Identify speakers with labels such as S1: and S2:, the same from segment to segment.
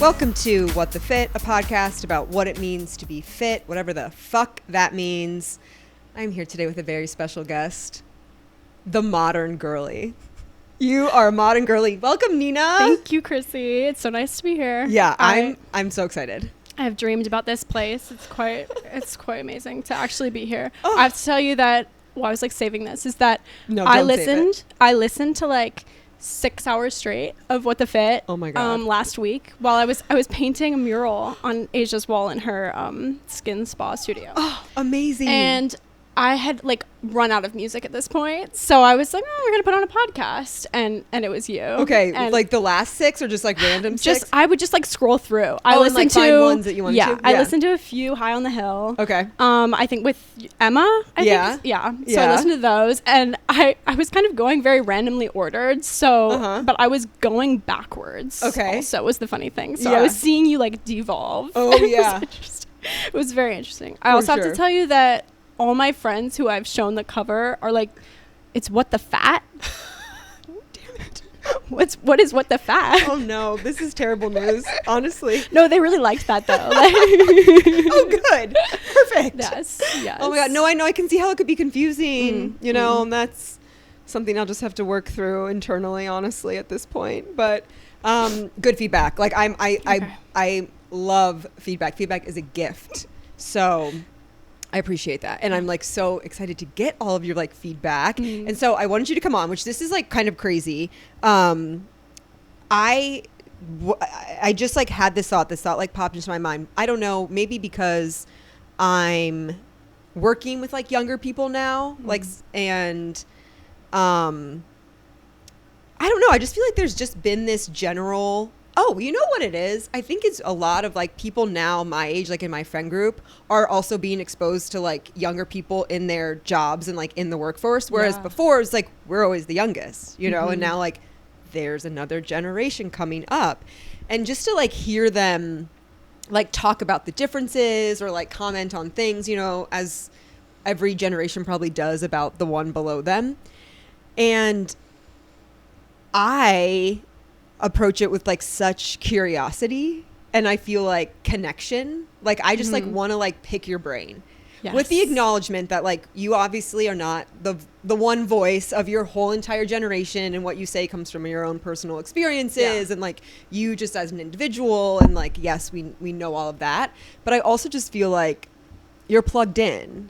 S1: Welcome to What the Fit, a podcast about what it means to be fit, whatever the fuck that means. I'm here today with a very special guest, the modern girlie. You are a modern girlie. Welcome, Nina.
S2: Thank you, Chrissy. It's so nice to be here.
S1: Yeah, I'm so excited.
S2: I have dreamed about this place. It's quite amazing to actually be here.
S1: Oh.
S2: I have to tell you that I was like saving this is that
S1: No,
S2: I
S1: don't save it.
S2: listened to like 6 hours straight of What the Fit.
S1: Oh my God.
S2: Last week while I was painting a mural on Asia's wall in her skin spa studio.
S1: Oh, amazing.
S2: And I had like run out of music at this point, so I was like, "Oh, we're gonna put on a podcast," and it was you.
S1: Okay,
S2: and
S1: like the last six or just like random six?
S2: I would just like scroll through. I
S1: and
S2: listened
S1: like
S2: to
S1: find ones that you wanted to?
S2: I listened to a few High on the Hill.
S1: Okay.
S2: I think with Emma. So
S1: Yeah.
S2: I listened to those, and I was kind of going very randomly ordered. So, but I was going backwards.
S1: Okay.
S2: Also, was the funny thing. So
S1: Yeah.
S2: I was seeing you like devolve.
S1: Oh,
S2: It was
S1: yeah.
S2: interesting. It was very interesting. I
S1: For
S2: also have
S1: sure.
S2: to tell you that all my friends who I've shown the cover are like, "It's What the Fat."
S1: Damn it.
S2: What is What the Fat?
S1: Oh no, this is terrible news, honestly.
S2: No, they really liked that though.
S1: Oh, good. Perfect.
S2: Yes.
S1: Oh my God. No, I know. I can see how it could be confusing, you know, and that's something I'll just have to work through internally, honestly, at this point. But good feedback. Like I love feedback. Feedback is a gift. So I appreciate that. And I'm like so excited to get all of your like feedback. And so I wanted you to come on, which this is like kind of crazy. I just like had this thought like popped into my mind. I don't know, maybe because I'm working with like younger people now, like, and I don't know. I just feel like there's just been this general, you know what it is? I think it's a lot of like people now my age, like in my friend group, are also being exposed to like younger people in their jobs and like in the workforce. Whereas before it was like, we're always the youngest, you know, and now like there's another generation coming up. And just to like hear them like talk about the differences or like comment on things, you know, as every generation probably does about the one below them. And I approach it with like such curiosity and I feel like connection. Like I just like want to like pick your brain with the acknowledgement that like you obviously are not the one voice of your whole entire generation, and what you say comes from your own personal experiences and like you just as an individual, and like yes, we know all of that, but I also just feel like you're plugged in,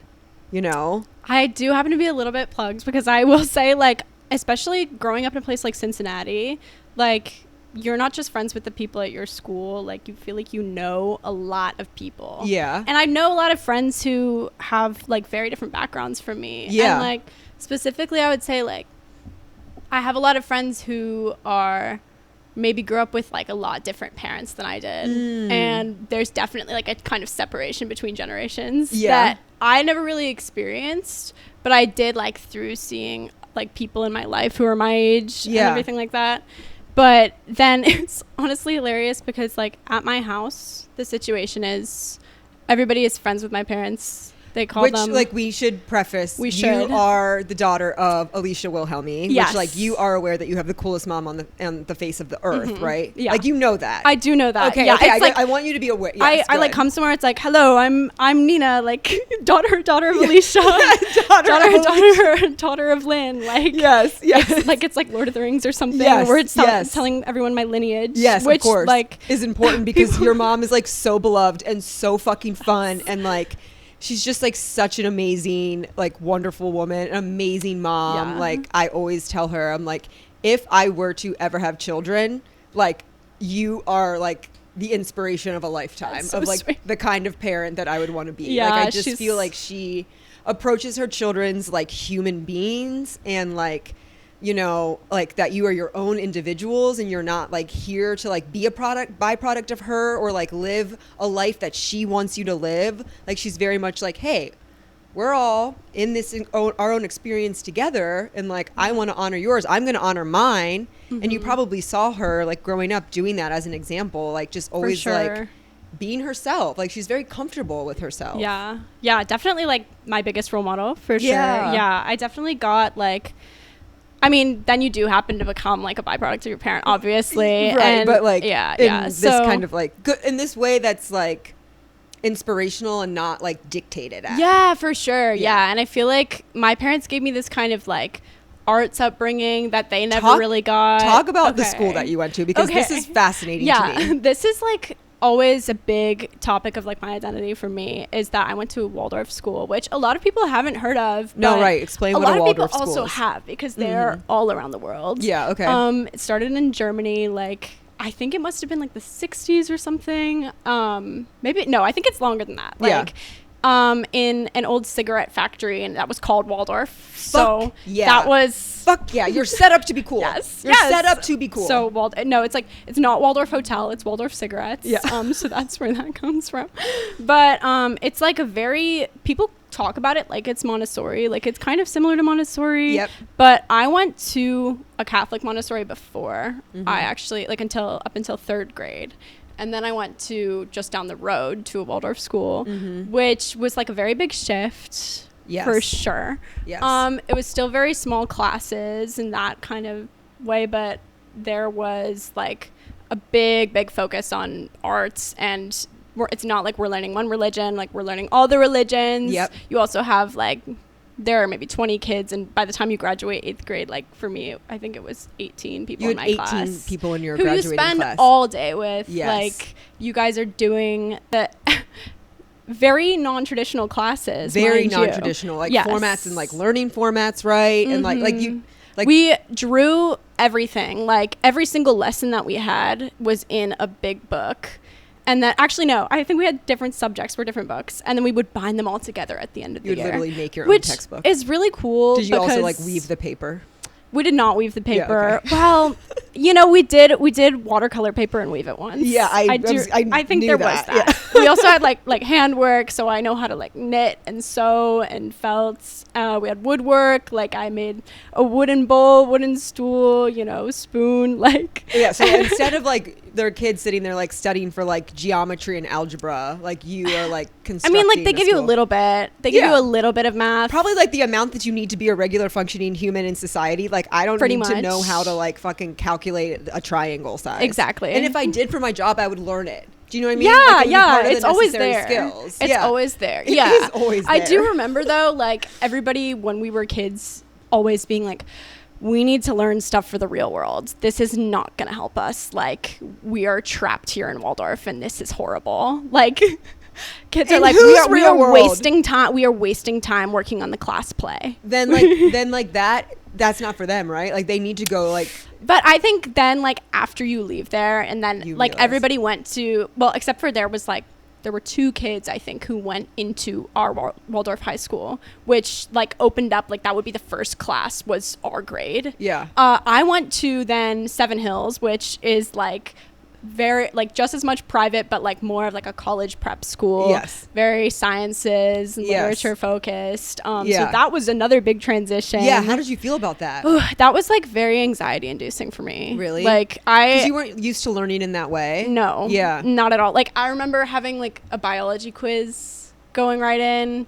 S1: you know.
S2: I do happen to be a little bit plugged because I will say, like, especially growing up in a place like Cincinnati, like you're not just friends with the people at your school, like you feel like you know a lot of people.
S1: Yeah.
S2: And I know a lot of friends who have like very different backgrounds from me.
S1: Yeah.
S2: And like specifically I would say like I have a lot of friends who are maybe grew up with like a lot different parents than I did. And there's definitely like a kind of separation between generations that I never really experienced, but I did like through seeing like people in my life who are my age and everything like that. But then it's honestly hilarious because like at my house, the situation is everybody is friends with my parents. They call them.
S1: Which, like, we should preface. You are the daughter of Alicia Wilhelmy.
S2: Yes.
S1: Which, like, you are aware that you have the coolest mom on the face of the earth, right?
S2: Yeah.
S1: Like, you know that.
S2: I do know that.
S1: Okay.
S2: Yeah,
S1: Okay.
S2: it's like,
S1: I want you to be aware. Yes,
S2: I like come somewhere. It's like, hello, I'm Nina, like daughter of Alicia, daughter of Lynn. Like
S1: yes.
S2: it's like Lord of the Rings or something.
S1: Yes,
S2: Where it's telling everyone my lineage.
S1: Yes,
S2: which,
S1: of course.
S2: Like
S1: is important because your mom is like so beloved and so fucking fun and like. She's just like such an amazing, like wonderful woman, an amazing mom.
S2: Yeah.
S1: Like I always tell her, I'm like, if I were to ever have children, like you are like the inspiration of a lifetime
S2: so
S1: of like
S2: sweet.
S1: the kind of parent that I would want to be.
S2: Yeah,
S1: like I just feel like she approaches her children's like human beings and like, you know, like that you are your own individuals and you're not like here to like be a byproduct of her or like live a life that she wants you to live. Like she's very much like, hey, we're all in this our own experience together, and like I want to honor yours, I'm going to honor mine. And you probably saw her like growing up doing that as an example, like just always like being herself. Like she's very comfortable with herself.
S2: Yeah, definitely like my biggest role model for sure.
S1: Yeah.
S2: I definitely got like I mean, then you do happen to become like a byproduct of your parent, obviously.
S1: Right,
S2: and
S1: but like
S2: yeah.
S1: this kind of like good in this way that's like inspirational and not like dictated at.
S2: Yeah, for sure.
S1: Yeah.
S2: Yeah. And I feel like my parents gave me this kind of like arts upbringing that they never really got.
S1: Talk about the school that you went to, because this is fascinating to me.
S2: This is like always a big topic of like my identity for me, is that I went to a Waldorf school, which a lot of people haven't heard of.
S1: No, right. Explain what a Waldorf school is.
S2: A lot of people also have, because they're all around the world.
S1: Yeah, okay.
S2: It started in Germany, like I think it must have been like the 60s or something. Maybe, no, I think it's longer than that. Like, in an old cigarette factory, and that was called Waldorf. So that was...
S1: Fuck yeah, you're set up to be cool.
S2: Yes.
S1: You're set up to be cool.
S2: So, no, it's like, it's not Waldorf Hotel, it's Waldorf Cigarettes.
S1: Yeah.
S2: So that's where that comes from. But it's like a very... People talk about it like it's Montessori. Like, it's kind of similar to Montessori.
S1: Yep.
S2: But I went to a Catholic Montessori before. I actually, like, up until 3rd grade. And then I went to just down the road to a Waldorf school, which was like a very big shift, for sure.
S1: Yes.
S2: It was still very small classes in that kind of way, but there was like a big focus on arts, and it's not like we're learning one religion, like we're learning all the religions.
S1: Yep.
S2: You also have like, there are maybe 20 kids, and by the time you graduate 8th grade, like for me, I think it was 18 people in my class.
S1: 18 people in your
S2: who
S1: graduating
S2: you spend
S1: class.
S2: all day with.
S1: Yes.
S2: Like, you guys are doing the very non-traditional classes.
S1: Very
S2: mind you.
S1: non-traditional, like formats and like learning formats, right? And like you, like
S2: we drew everything. Like every single lesson that we had was in a big book. And then, actually, no, I think we had different subjects for different books, and then we would bind them all together at the end of the year.
S1: You would literally make your own textbook.
S2: Which is really cool.
S1: Did you also like weave the paper?
S2: We did not weave the paper.
S1: Yeah, okay.
S2: Well, you know, we did watercolor paper and weave it once.
S1: Yeah, I
S2: think
S1: knew
S2: there
S1: that.
S2: was that. We also had like handwork, so I know how to like knit and sew and felt. We had woodwork. Like I made a wooden bowl, wooden stool, you know, spoon. Like
S1: so instead of like their kids sitting there like studying for like geometry and algebra, like you are like constructing.
S2: I mean, like they give you a little bit. They give you a little bit of math.
S1: Probably like the amount that you need to be a regular functioning human in society. Like I don't need to know how to like fucking calculate a triangle size.
S2: Exactly.
S1: And if I did for my job, I would learn it. Do you know what I mean?
S2: Yeah,
S1: like,
S2: yeah. It's always there.
S1: Skills.
S2: It's always there.
S1: It
S2: Yeah.
S1: is always there.
S2: I do remember though, like everybody when we were kids always being like, we need to learn stuff for the real world. This is not going to help us. Like, we are trapped here in Waldorf and this is horrible. Like, kids are like, we are wasting time. We are wasting time working on the class play.
S1: Then like that's not for them, right? Like they need to go like.
S2: But I think then like after you leave there and then
S1: you
S2: like
S1: realize.
S2: everybody went to, well, except for there were 2 kids, I think, who went into our Waldorf high school, which like opened up, like that would be the first class was our grade.
S1: Yeah.
S2: I went to then Seven Hills, which is like very like just as much private, but like more of like a college prep school.
S1: Yes.
S2: Very sciences and literature focused. So that was another big transition.
S1: Yeah. How did you feel about that?
S2: That was like very anxiety inducing for me.
S1: Really?
S2: Like
S1: because you weren't used to learning in that way.
S2: No.
S1: Yeah.
S2: Not at all. Like I remember having like a biology quiz going right in.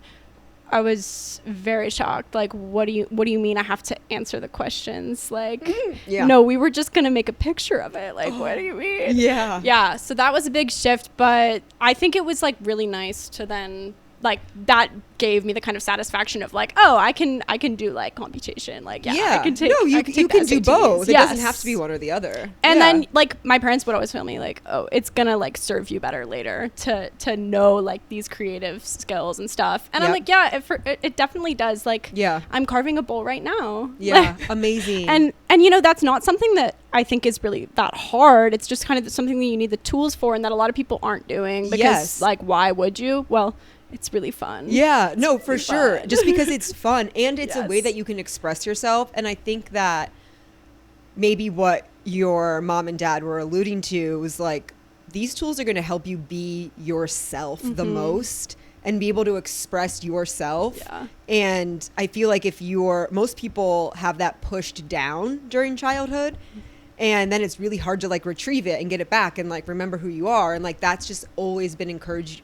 S2: I was very shocked. Like, what do you mean I have to answer the questions? Like, no, we were just going to make a picture of it. Like, what do you mean?
S1: Yeah.
S2: Yeah. So that was a big shift, but I think it was like really nice to then like that gave me the kind of satisfaction of like, oh, I can do like computation. Like, I can take.
S1: No, you can do both.
S2: Yes.
S1: It doesn't have to be one or the other.
S2: And then like my parents would always tell me like, oh, it's gonna like serve you better later to know like these creative skills and stuff. And I'm like, yeah, it definitely does. Like, I'm carving a bowl right now.
S1: Yeah, amazing.
S2: And you know, that's not something that I think is really that hard. It's just kind of something that you need the tools for, and that a lot of people aren't doing because like, why would you? Well, it's really fun.
S1: Yeah, no, for sure.
S2: Fun.
S1: Just because it's fun and it's a way that you can express yourself. And I think that maybe what your mom and dad were alluding to was like, these tools are going to help you be yourself the most and be able to express yourself. Yeah. And I feel like most people have that pushed down during childhood. And then it's really hard to like retrieve it and get it back and like remember who you are. And like, that's just always been encouraged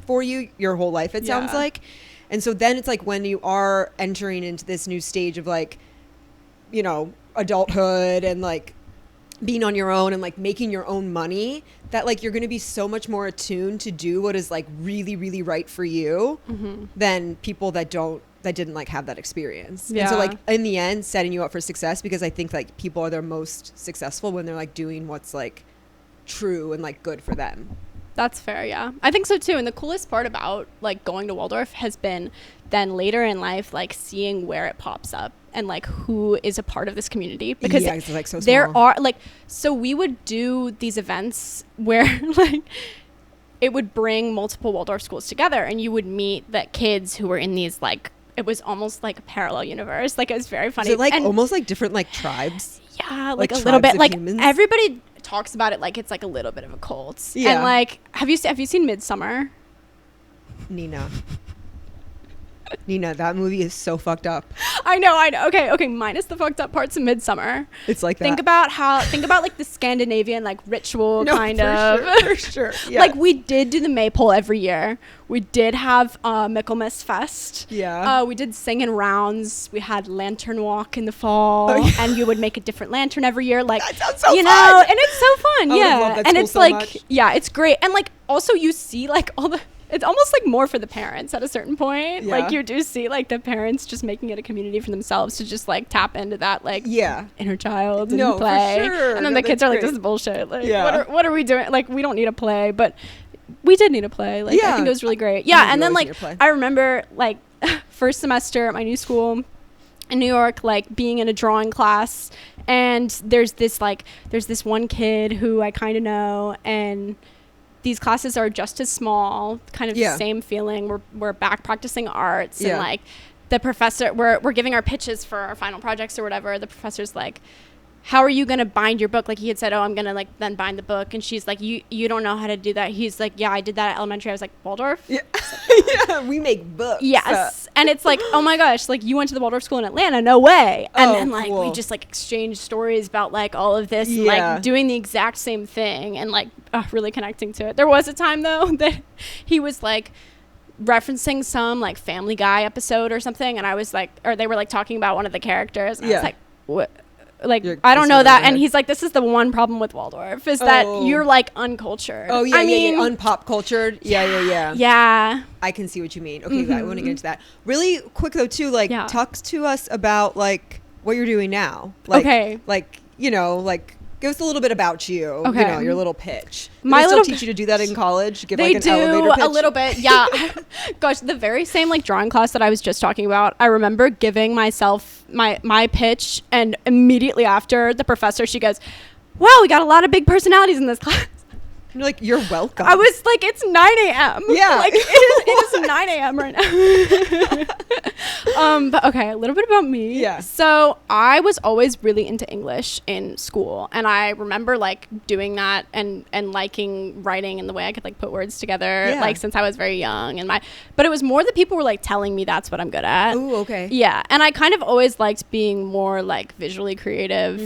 S1: for you your whole life, it sounds like. And so then it's like when you are entering into this new stage of like you know, adulthood and like being on your own and like making your own money, that like you're going to be so much more attuned to do what is like really, really right for you than people that didn't like have that experience.
S2: Yeah.
S1: And so like in the end, setting you up for success, because I think like people are their most successful when they're like doing what's like true and like good for them.
S2: That's fair. Yeah, I think so too. And the coolest part about like going to Waldorf has been then later in life, like seeing where it pops up and like who is a part of this community, because
S1: it's like so
S2: there
S1: small.
S2: are like, so we would do these events where like it would bring multiple Waldorf schools together, and you would meet the kids who were in these like, it was almost like a parallel universe. Like it was very funny.
S1: Is it like
S2: and
S1: almost like different like tribes?
S2: yeah,
S1: Like
S2: like a little bit. Like
S1: humans?
S2: everybody talks about it like it's like a little bit of a cult.
S1: Yeah.
S2: And like, have you seen Midsummer?
S1: Nina, that movie is so fucked up.
S2: I know. Okay, minus the fucked up parts of Midsummer.
S1: It's like that.
S2: Think about like the Scandinavian like ritual kind of.
S1: For sure. Yeah.
S2: Like we did do the maypole every year. We did have Michaelmas Fest.
S1: Yeah.
S2: We did sing in rounds. We had lantern walk in the fall, and you would make a different lantern every year. Like
S1: that sounds so
S2: you
S1: fun.
S2: know, and it's so fun.
S1: I would
S2: Yeah,
S1: love that
S2: and
S1: school
S2: it's
S1: so
S2: like
S1: much.
S2: yeah, it's great. And like also you see like all the. It's almost like more for the parents at a certain point.
S1: Yeah.
S2: Like you do see like the parents just making it a community for themselves to just like tap into that like inner child and
S1: No,
S2: play.
S1: for sure.
S2: And then
S1: No,
S2: the kids
S1: that's
S2: are like,
S1: great.
S2: this is bullshit. Like
S1: Yeah.
S2: what are we doing? Like we don't need a play, but we did need a play. Like I think it was really great. Yeah,
S1: think
S2: and
S1: you
S2: then
S1: always
S2: like
S1: need a play.
S2: I remember like first semester at my new school in New York, like being in a drawing class, and there's this one kid who I kind of know, and these classes are just as small, kind of the same feeling. We're back practicing arts and like the professor, we're giving our pitches for our final projects or whatever. The professor's like, how are you going to bind your book? Like he had said, oh, I'm going to like then bind the book. And she's like, you don't know how to do that. He's like, yeah, I did that at elementary. I was like, Waldorf?
S1: Yeah. Yeah, we make books.
S2: Yes. And it's like, oh my gosh, like you went to the Waldorf school in Atlanta. No way. And then like
S1: cool.
S2: we just like exchanged stories about like all of this, and, like doing the exact same thing and like really connecting to it. There was a time though that he was like referencing some like Family Guy episode or something. And I was like, or they were like talking about one of the characters. And I was like, what? Like I don't know that, and he's like, this is the one problem with Waldorf is that you're like uncultured.
S1: Oh yeah, I mean, unpop cultured. Yeah. I can see what you mean. Okay, I want to get into that really quick though too. Like, talk to us about like what you're doing now. Like, like you know, like give us a little bit about you. Okay, you know, your little pitch. Do they still teach you to do that in college? Give
S2: they
S1: like an elevator pitch?
S2: A little bit. Yeah. Gosh, the very same like drawing class that I was just talking about. I remember giving myself my pitch, and immediately after the professor, she goes, "Wow, we got a lot of big personalities in this class."
S1: You're like, you're welcome.
S2: I was like, it's 9 a.m.
S1: Yeah.
S2: Like it is 9 a.m. right now. But okay, a little bit about me.
S1: Yeah.
S2: So I was always really into English in school. And I remember like doing that and liking writing and the way I could like put words together, like since I was very young. But it was more that people were like telling me that's what I'm good at.
S1: Ooh, okay.
S2: Yeah. And I kind of always liked being more like visually creative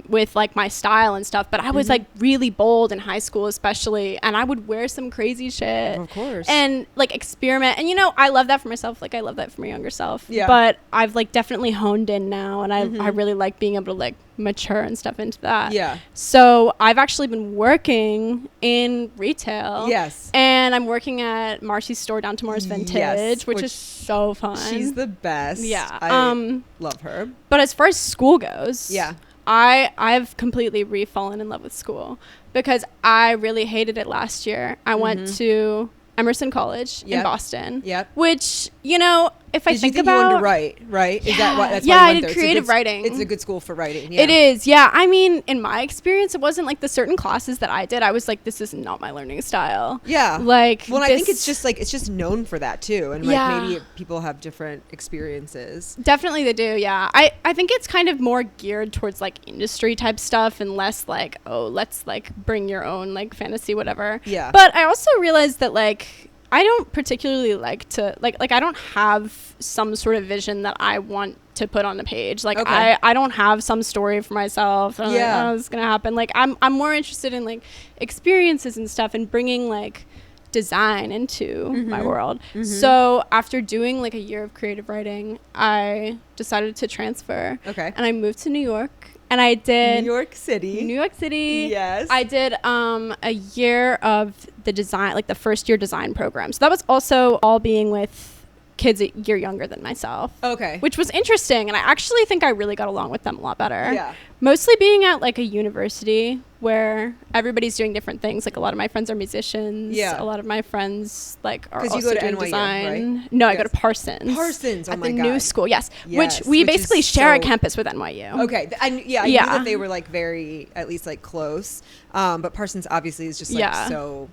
S2: with like my style and stuff. But I was like really bold in high school, especially, and I would wear some crazy shit,
S1: of course,
S2: and like experiment. And you know, I love that for myself, like I love that for my younger self.
S1: Yeah,
S2: but I've like definitely honed in now, and I really like being able to like mature and stuff into that.
S1: Yeah,
S2: so I've actually been working in retail.
S1: Yes,
S2: and I'm working at Marcy's store down tomorrow's Vintage, which is so fun.
S1: She's the best.
S2: Yeah,
S1: I love her.
S2: But as far as school goes,
S1: yeah,
S2: I've completely re-fallen in love with school, because I really hated it last year. I went to Emerson College in Boston. Yep. Which, you know, if I think about,
S1: you wanted to write, right? Is that why? That's
S2: yeah,
S1: why you
S2: I
S1: went
S2: did
S1: there?
S2: creative writing.
S1: It's a good school for writing. Yeah.
S2: It is. Yeah. I mean, in my experience, it wasn't like the certain classes that I did. I was like, this is not my learning style.
S1: Yeah.
S2: Like,
S1: well, I think it's just known for that too, and like maybe people have different experiences.
S2: Definitely, they do. Yeah. I think it's kind of more geared towards like industry type stuff and less like, oh, let's like bring your own like fantasy whatever.
S1: Yeah.
S2: But I also realized that like, I don't particularly like to like I don't have some sort of vision that I want to put on the page. Like I don't have some story for myself. I'm like, oh, this is gonna happen. Like I'm more interested in like experiences and stuff, and bringing like design into my
S1: Mm-hmm.
S2: world.
S1: Mm-hmm.
S2: So after doing like a year of creative writing, I decided to transfer.
S1: Okay.
S2: And I moved to New York, and I did
S1: New York City.
S2: New York City.
S1: Yes.
S2: I did a year of the design, like the first year design program. So that was also all being with kids a year younger than myself.
S1: Okay.
S2: Which was interesting, and I actually think I really got along with them a lot better.
S1: Yeah.
S2: Mostly being at like a university where everybody's doing different things. Like a lot of my friends are musicians.
S1: Yeah.
S2: A lot of my friends like are
S1: 'Cause you
S2: also
S1: go to
S2: doing
S1: NYU,
S2: design.
S1: right?
S2: No, I
S1: Yes.
S2: go to Parsons.
S1: Parsons. Oh
S2: at
S1: my
S2: the
S1: God.
S2: new school. Yes.
S1: Yes,
S2: Which we
S1: which
S2: basically
S1: is
S2: share a
S1: so-
S2: campus with NYU.
S1: Okay. I knew
S2: Yeah.
S1: that they were like very, at least like close. But Parsons obviously is just like
S2: Yeah.
S1: so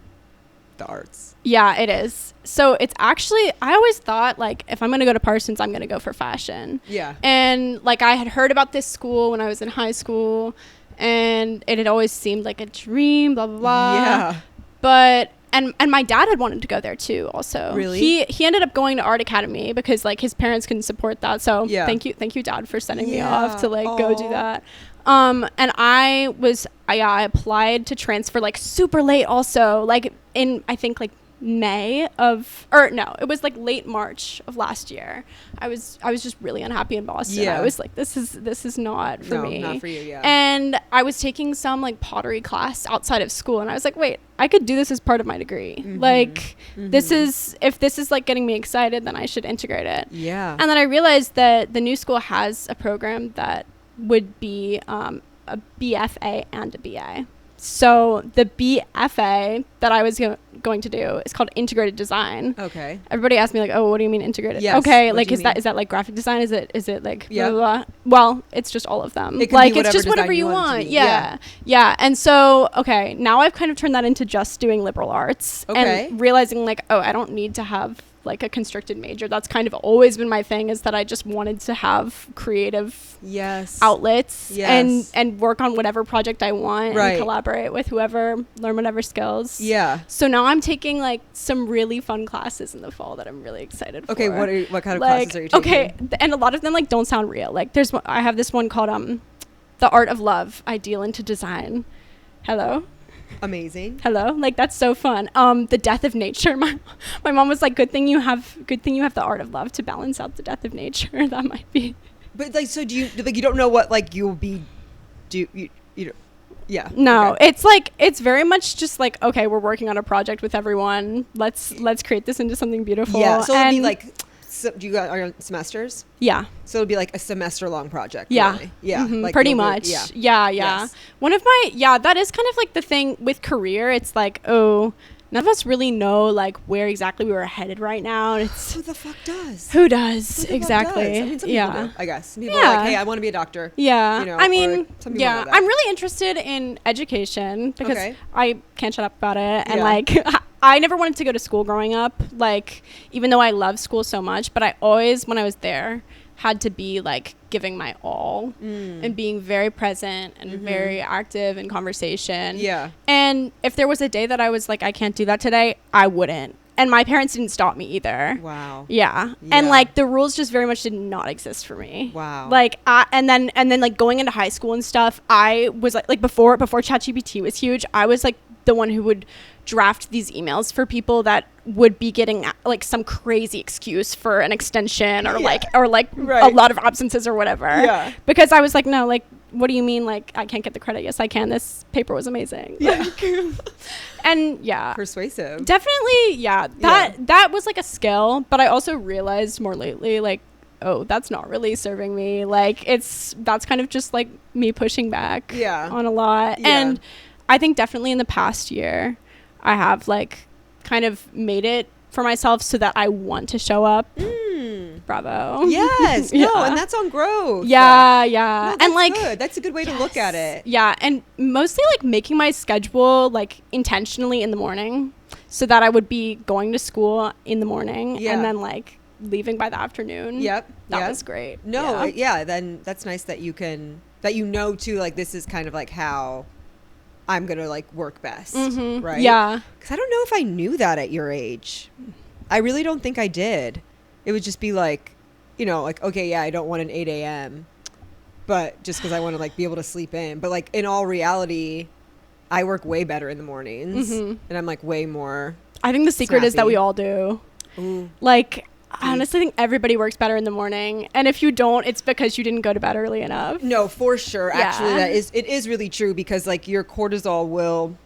S1: the arts.
S2: Yeah, it is. So it's actually, I always thought like if I'm going to go to Parsons, I'm going to go for fashion.
S1: Yeah.
S2: And like I had heard about this school when I was in high school, and it had always seemed like a dream, blah blah blah.
S1: Yeah.
S2: But and my dad had wanted to go there too also.
S1: Really?
S2: He ended up going to art academy because like his parents couldn't support that. So
S1: Yeah.
S2: thank you dad for sending me
S1: Yeah.
S2: off to like go do
S1: Aw.
S2: that. And I applied to transfer like super late also, like in I think like May of, or no, it was like late March of last year. I was just really unhappy in Boston.
S1: Yeah.
S2: I was like, this is not for
S1: No,
S2: me.
S1: not for you. Yeah.
S2: And I was taking some like pottery class outside of school, and I was like, wait, I could do this as part of my degree.
S1: Mhm.
S2: Like this
S1: Mhm.
S2: is, if this is like getting me excited, then I should integrate it.
S1: Yeah.
S2: And then I realized that the new school has a program that would be a BFA and a BA. So the BFA that I was going to do is called integrated design.
S1: Okay.
S2: Everybody asked me like, oh, what do you mean integrated?
S1: Yes,
S2: Okay,
S1: what
S2: like
S1: do you
S2: is that
S1: mean?
S2: like graphic design? Is it like
S1: Yeah.
S2: blah, blah, blah? Well, it's just all of them.
S1: It could
S2: Like
S1: be
S2: it's just
S1: whatever
S2: whatever
S1: design
S2: you
S1: you want it to
S2: want.
S1: be.
S2: Yeah. Yeah. And so okay, now I've kind of turned that into just doing liberal arts.
S1: Okay.
S2: And realizing like, oh, I don't need to have like a constricted major. That's kind of always been my thing, is that I just wanted to have creative
S1: Yes.
S2: outlets
S1: Yes.
S2: and work on whatever project I want
S1: Right.
S2: and collaborate with whoever, learn whatever skills.
S1: Yeah.
S2: So now I'm taking like some really fun classes in the fall that I'm really excited
S1: Okay.
S2: for.
S1: What kind of
S2: Like,
S1: classes are you taking?
S2: okay, and a lot of them like don't sound real. Like I have this one called The Art of Love, Ideal into Design. Hello.
S1: Amazing.
S2: Like that's so fun. The Death of Nature. My mom was like, good thing you have the art of love to balance out the death of nature. That might be.
S1: But like, so do you like? You don't know what like you'll be, you know? Yeah.
S2: No,
S1: Okay.
S2: it's like it's very much just like, okay, we're working on a project with everyone. Let's create this into something beautiful.
S1: Yeah. So it'll be
S2: And-
S1: like, do you got are you on semesters?
S2: yeah.
S1: So it'll be like a semester long project.
S2: Yeah.
S1: Really. Yeah.
S2: Mhm,
S1: Like
S2: pretty
S1: you'll do-
S2: much.
S1: Yeah.
S2: Yeah.
S1: Yes.
S2: One of my, that is kind of like the thing with career. It's like, oh, none of us really know like where exactly we were headed right now. And it's
S1: Who the fuck does?
S2: who does
S1: Who the fuck
S2: exactly?
S1: does? I mean, some
S2: yeah.
S1: people do, I guess. Some people are
S2: Yeah.
S1: like, hey, I want to be a doctor.
S2: Yeah.
S1: You know,
S2: I
S1: or
S2: mean,
S1: some people
S2: yeah,
S1: know that.
S2: I'm really interested in education because
S1: Okay.
S2: I can't shut up about it. And
S1: Yeah.
S2: like, I never wanted to go to school growing up, like, even though I love school so much, but I always, when I was there, had to be like giving my all and being very present and very active in conversation.
S1: Yeah.
S2: And if there was a day that I was like, I can't do that today, I wouldn't. And my parents didn't stop me either.
S1: Wow.
S2: Yeah.
S1: Yeah.
S2: And like the rules just very much did not exist for me.
S1: Wow.
S2: Like and then like going into high school and stuff, I was like before ChatGPT was huge, I was like the one who would draft these emails for people that would be getting like some crazy excuse for an extension or
S1: Yeah.
S2: like
S1: Right.
S2: a lot of absences or whatever.
S1: Yeah.
S2: Because I was like, no, like what do you mean like I can't get the credit? Yes, I can. This paper was amazing.
S1: Yeah.
S2: And yeah.
S1: Persuasive.
S2: Definitely, yeah. That was like a skill, but I also realized more lately, like, oh, that's not really serving me. Like, that's kind of just like me pushing back
S1: Yeah.
S2: on a lot.
S1: Yeah.
S2: And I think definitely in the past year, I have like kind of made it for myself so that I want to show up. Bravo.
S1: Yes.
S2: Yeah.
S1: No, and that's on growth.
S2: Yeah,
S1: No,
S2: and
S1: that's
S2: like
S1: good. That's a good way to look at it.
S2: yeah, and mostly like making my schedule like intentionally in the morning so that I would be going to school in the morning
S1: Yeah.
S2: and then like leaving by the afternoon.
S1: Yep.
S2: That
S1: yep.
S2: was great.
S1: No,
S2: Yeah.
S1: then that's nice that you know too, like this is kind of like how I'm gonna like work best,
S2: Mhm.
S1: right?
S2: Yeah.
S1: Because I don't know if I knew that at your age. I really don't think I did. It would just be like, you know, like, okay, yeah, I don't want an 8 a.m., but just because I want to like be able to sleep in. But like in all reality, I work way better in the mornings,
S2: Mhm.
S1: and I'm like way more
S2: I think the secret is that
S1: Snappy.
S2: we all do.
S1: Ooh.
S2: Like, I honestly think everybody works better in the morning. And if you don't, it's because you didn't go to bed early enough.
S1: No, for sure.
S2: Yeah.
S1: Actually, it is really true because like your cortisol will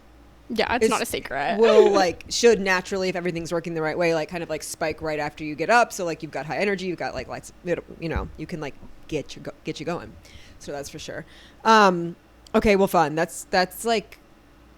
S2: Yeah, it's not a secret.
S1: will like should naturally, if everything's working the right way, like kind of like spike right after you get up. So like you've got high energy, you've got like lights, you know, you can like get you going. So that's for sure. Okay, well, fun. That's like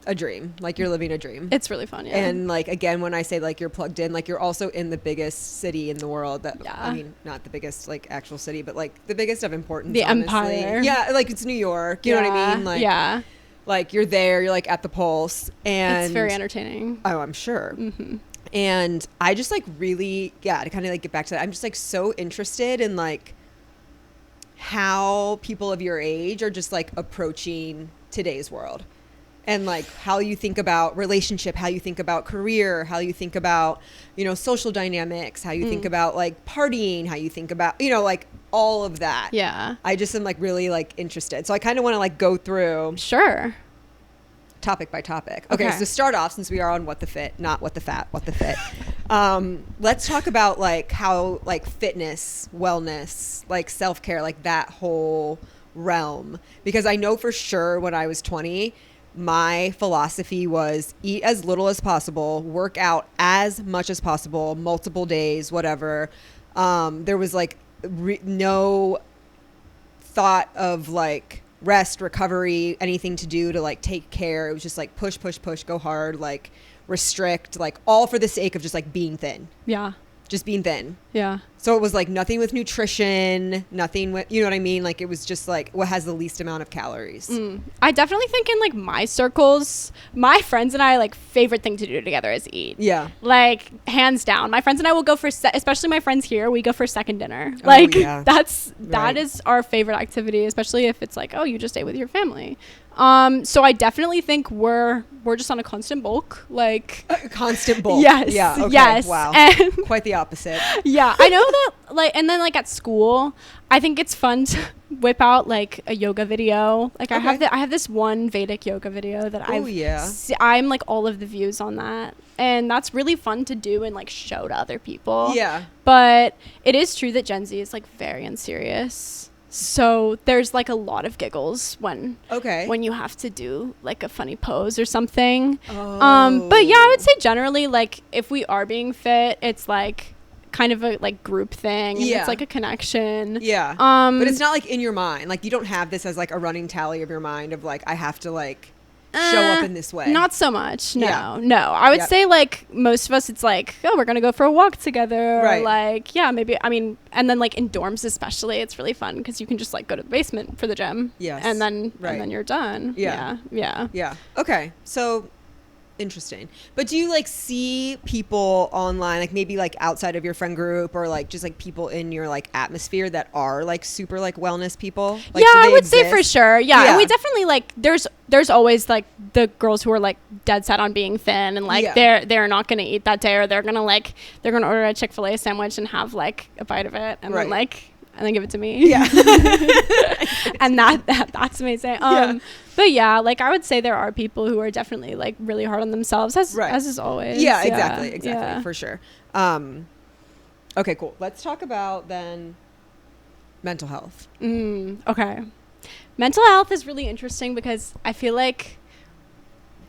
S1: a dream. Like you're living a dream.
S2: It's really fun, yeah.
S1: And like again, when I say like you're plugged in, like you're also in the biggest city in the world. That
S2: Yeah.
S1: I mean, not the biggest like actual city, but like the biggest of importance.
S2: The
S1: honestly.
S2: empire.
S1: Yeah, like it's New York. You know what I mean? Like
S2: yeah,
S1: like you're there. You're like at the pulse, and
S2: it's very entertaining.
S1: Oh, I'm sure.
S2: Mm-hmm.
S1: And I just like really, yeah, to kind of like get back to that. I'm just like so interested in like how people of your age are just like approaching today's world. And like how you think about relationship, how you think about career, how you think about, you know, social dynamics, how you think about like partying, how you think about, you know, like all of that.
S2: Yeah.
S1: I just am like really like interested. So I kind of want to like go through
S2: Sure.
S1: topic by topic. Okay,
S2: Okay.
S1: so to start off, since we are on what the fit, not what the fat, what the fit. Let's talk about like how like fitness, wellness, like self-care, like that whole realm. Because I know for sure when I was 20, my philosophy was eat as little as possible, work out as much as possible, multiple days, whatever. There was like no thought of like rest, recovery, anything to do to like take care. It was just like push, go hard, like restrict, like all for the sake of just like being thin,
S2: Yeah.
S1: just being thin.
S2: Yeah.
S1: So it was like nothing with nutrition, nothing with, you know what I mean? Like it was just like what has the least amount of calories.
S2: I definitely think in like my circles, my friends and I, like, favorite thing to do together is eat.
S1: Yeah.
S2: Like, hands down. My friends and I will go for, especially my friends here, we go for second dinner. Like,
S1: yeah.
S2: that
S1: Right.
S2: is our favorite activity, especially if it's like, oh, you just ate with your family. So I definitely think we're just on a constant bulk, like
S1: Constant bulk.
S2: Yes.
S1: Yeah. Okay.
S2: Yes.
S1: Wow.
S2: And
S1: Quite the opposite.
S2: yeah, I know that, like, and then like at school, I think it's fun to whip out like a yoga video. Like I have this one Vedic yoga video that I'm like all of the views on that, and that's really fun to do and like show to other people.
S1: Yeah.
S2: But it is true that Gen Z is like very unserious. So there's like a lot of giggles when you have to do like a funny pose or something. But yeah, I would say generally, like, if we are being fit, it's like kind of a like group thing, and it's like a connection.
S1: Yeah. But it's not like in your mind. Like you don't have this as like a running tally of your mind of like I have to like show up in this way.
S2: Not so much. No.
S1: Yeah.
S2: No. I would say like most of us, it's like, oh, we're gonna go for a walk together.
S1: Right.
S2: Or like, yeah, maybe. I mean, and then like in dorms especially, it's really fun because you can just like go to the basement for the gym.
S1: Yes.
S2: And then you're done.
S1: Yeah.
S2: Yeah.
S1: Yeah. Okay. So interesting. But do you like see people online, like maybe like outside of your friend group or like just like people in your like atmosphere that are like super like wellness people? Like,
S2: yeah,
S1: do
S2: I
S1: they
S2: would say for
S1: exist?
S2: sure. Yeah.
S1: Yeah.
S2: And we definitely like there's always like the girls who are like dead set on being thin and like they're not gonna eat that day, or they're gonna order a Chick-fil-A sandwich and have like a bite of it and then give it to me.
S1: Yeah.
S2: And that's amazing. But yeah, like I would say there are people who are definitely like really hard on themselves, as is always.
S1: Yeah, exactly.
S2: Yeah.
S1: For sure. Okay, cool. Let's talk about then mental health.
S2: Okay. Mental health is really interesting because I feel like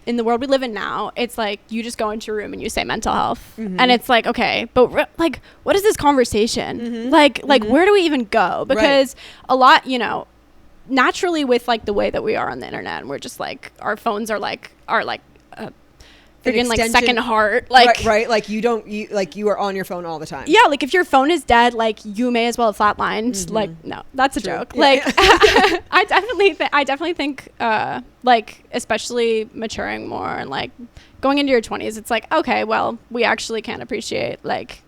S2: in the world we live in now, it's like you just go into your room and you say mental health, and it's like, okay, but like, what is this conversation? Like where do we even go? Because a lot, you know, naturally with like the way that we are on the internet, and we're just like, our phones are like freaking like second heart, like
S1: right, like you are on your phone all the time.
S2: Yeah, like if your phone is dead, like you may as well have flatlined. Like, no, that's a joke.
S1: Yeah.
S2: Like I definitely think like especially maturing more and like going into your 20s, it's like, okay, well, we actually can appreciate like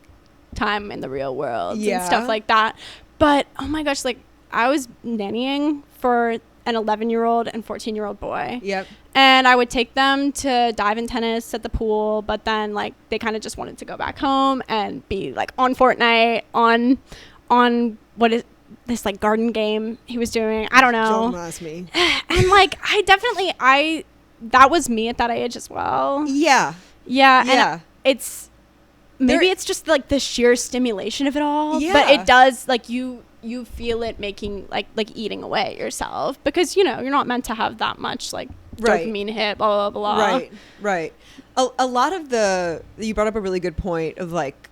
S2: time in the real world and stuff like that. But oh my gosh, like I was nannying for an 11-year-old and 14-year-old boy.
S1: Yep.
S2: And I would take them to dive in tennis at the pool, but then like they kind of just wanted to go back home and be like on Fortnite, on what is this like garden game he was doing. I don't know.
S1: Don't ask me.
S2: And like that was me at that age as well.
S1: Yeah.
S2: Yeah.
S1: Yeah.
S2: it's maybe it's just like the sheer stimulation of it all.
S1: Yeah.
S2: But it does, like, you feel it making like eating away at yourself, because you know you're not meant to have that much like dopamine hit, blah blah blah.
S1: Right. A lot of you brought up a really good point of like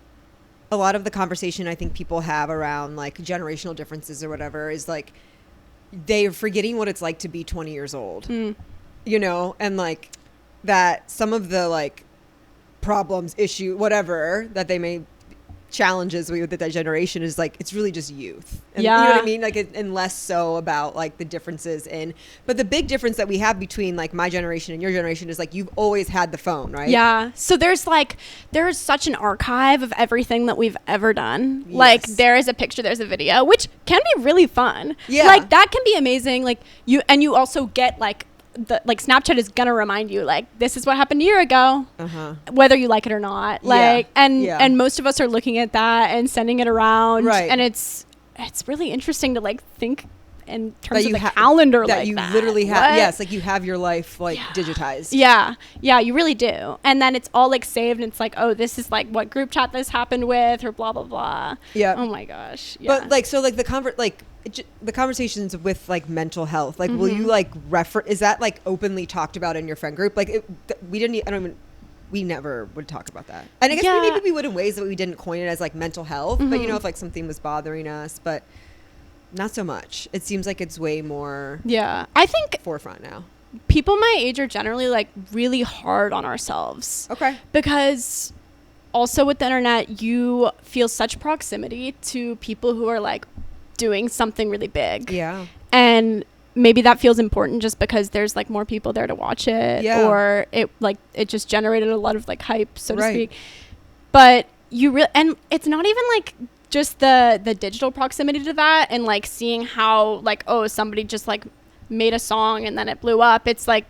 S1: a lot of the conversation I think people have around like generational differences or whatever is like they're forgetting what it's like to be 20 years old, you know, and like that some of the like problems, whatever that they may challenges with that generation is like it's really just youth, and you know what I mean, like and less so about like the differences but the big difference that we have between like my generation and your generation is like you've always had the phone, right?
S2: So there's such an archive of everything that we've ever done. Like there is a picture, there's a video, which can be really fun. Like that can be amazing. Like you also get like Snapchat is gonna remind you like this is what happened a year ago, whether you like it or not. Like and most of us are looking at that and sending it around, and it's really interesting to like think in terms of the calendar that you
S1: literally have. Like you have your life like digitized. You really do. And then it's all like saved, and it's like, oh, this is like what group chat this happened with, or blah blah blah. Oh my gosh. But like so like the conversations with like mental health, like will you like is that like openly talked about in your friend group? Like we never would talk about that. And I guess maybe we would in ways that we didn't coin it as like mental health, but you know, if like something was bothering us, but not so much. It seems like it's way more
S2: I think
S1: forefront now.
S2: People my age are generally like really hard on ourselves. Because also with the internet, you feel such proximity to people who are like doing something really big. And maybe that feels important just because there's like more people there to watch it, or it just generated a lot of like hype, so to speak. But and it's not even like just the digital proximity to that, and like seeing how like, oh, somebody just like made a song and then it blew up. It's like,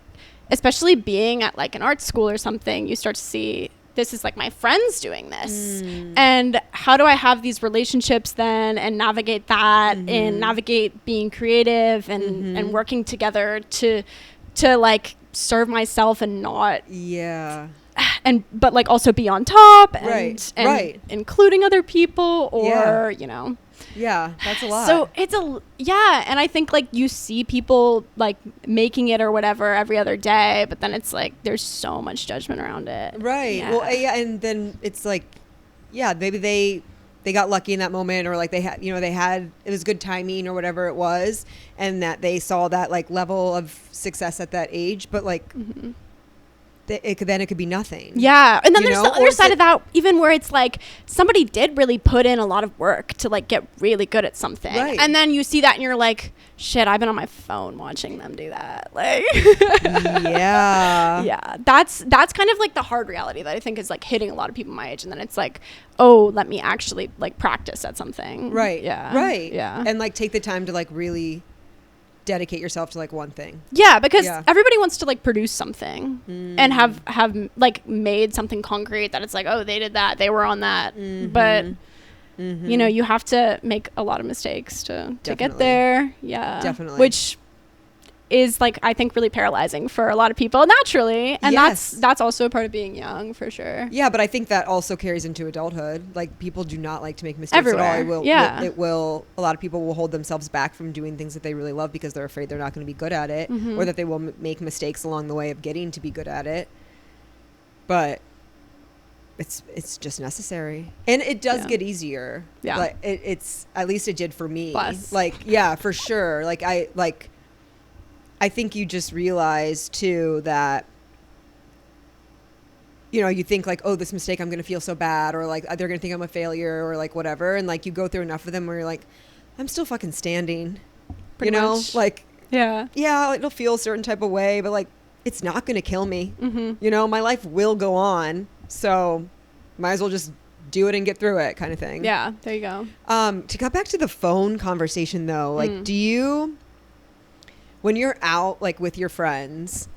S2: especially being at like an art school or something, you start to see this is like my friends doing this, and how do I have these relationships then and navigate that and navigate being creative and working together to like serve myself and not but like also be on top and including other people, or you know.
S1: That's a lot.
S2: So it's and I think like you see people like making it or whatever every other day, but then it's like there's so much judgment around it.
S1: Well, and then it's like maybe they got lucky in that moment, or like they had it was good timing or whatever it was, and that they saw that like level of success at that age, but like it could be nothing.
S2: And then there's the other side of that, even where it's like somebody did really put in a lot of work to like get really good at something, and then you see that and you're like, shit, I've been on my phone watching them do that. Like that's kind of like the hard reality that I think is like hitting a lot of people my age, and then it's like, oh, let me actually like practice at something. And like take the time to like really dedicate yourself to like one thing. Because everybody wants to like produce something and have like made something concrete that it's like, oh, they did that, they were on that, but you know, you have to make a lot of mistakes to get there. Definitely. Which is like, I think, really paralyzing for a lot of people naturally, and that's also a part of being young, for sure.
S1: But I think that also carries into adulthood. Like, people do not like to make mistakes
S2: everywhere.
S1: At all. It will a lot of people will hold themselves back from doing things that they really love because they're afraid they're not going to be good at it, or that they will make mistakes along the way of getting to be good at it. But it's just necessary, and it does get easier. Like it's at least it did for me. Like for sure. I think you just realize too that, you know, you think like, oh, this mistake, I'm going to feel so bad, or like they're going to think I'm a failure, or like whatever. And like you go through enough of them where you're like, I'm still fucking standing,
S2: pretty
S1: you know,
S2: much.
S1: like, it'll feel a certain type of way, but like, it's not going to kill me. You know, my life will go on. So might as well just do it and get through it, kind of thing.
S2: There you go.
S1: To cut back to the phone conversation though, like, do you, when you're out like with your friends,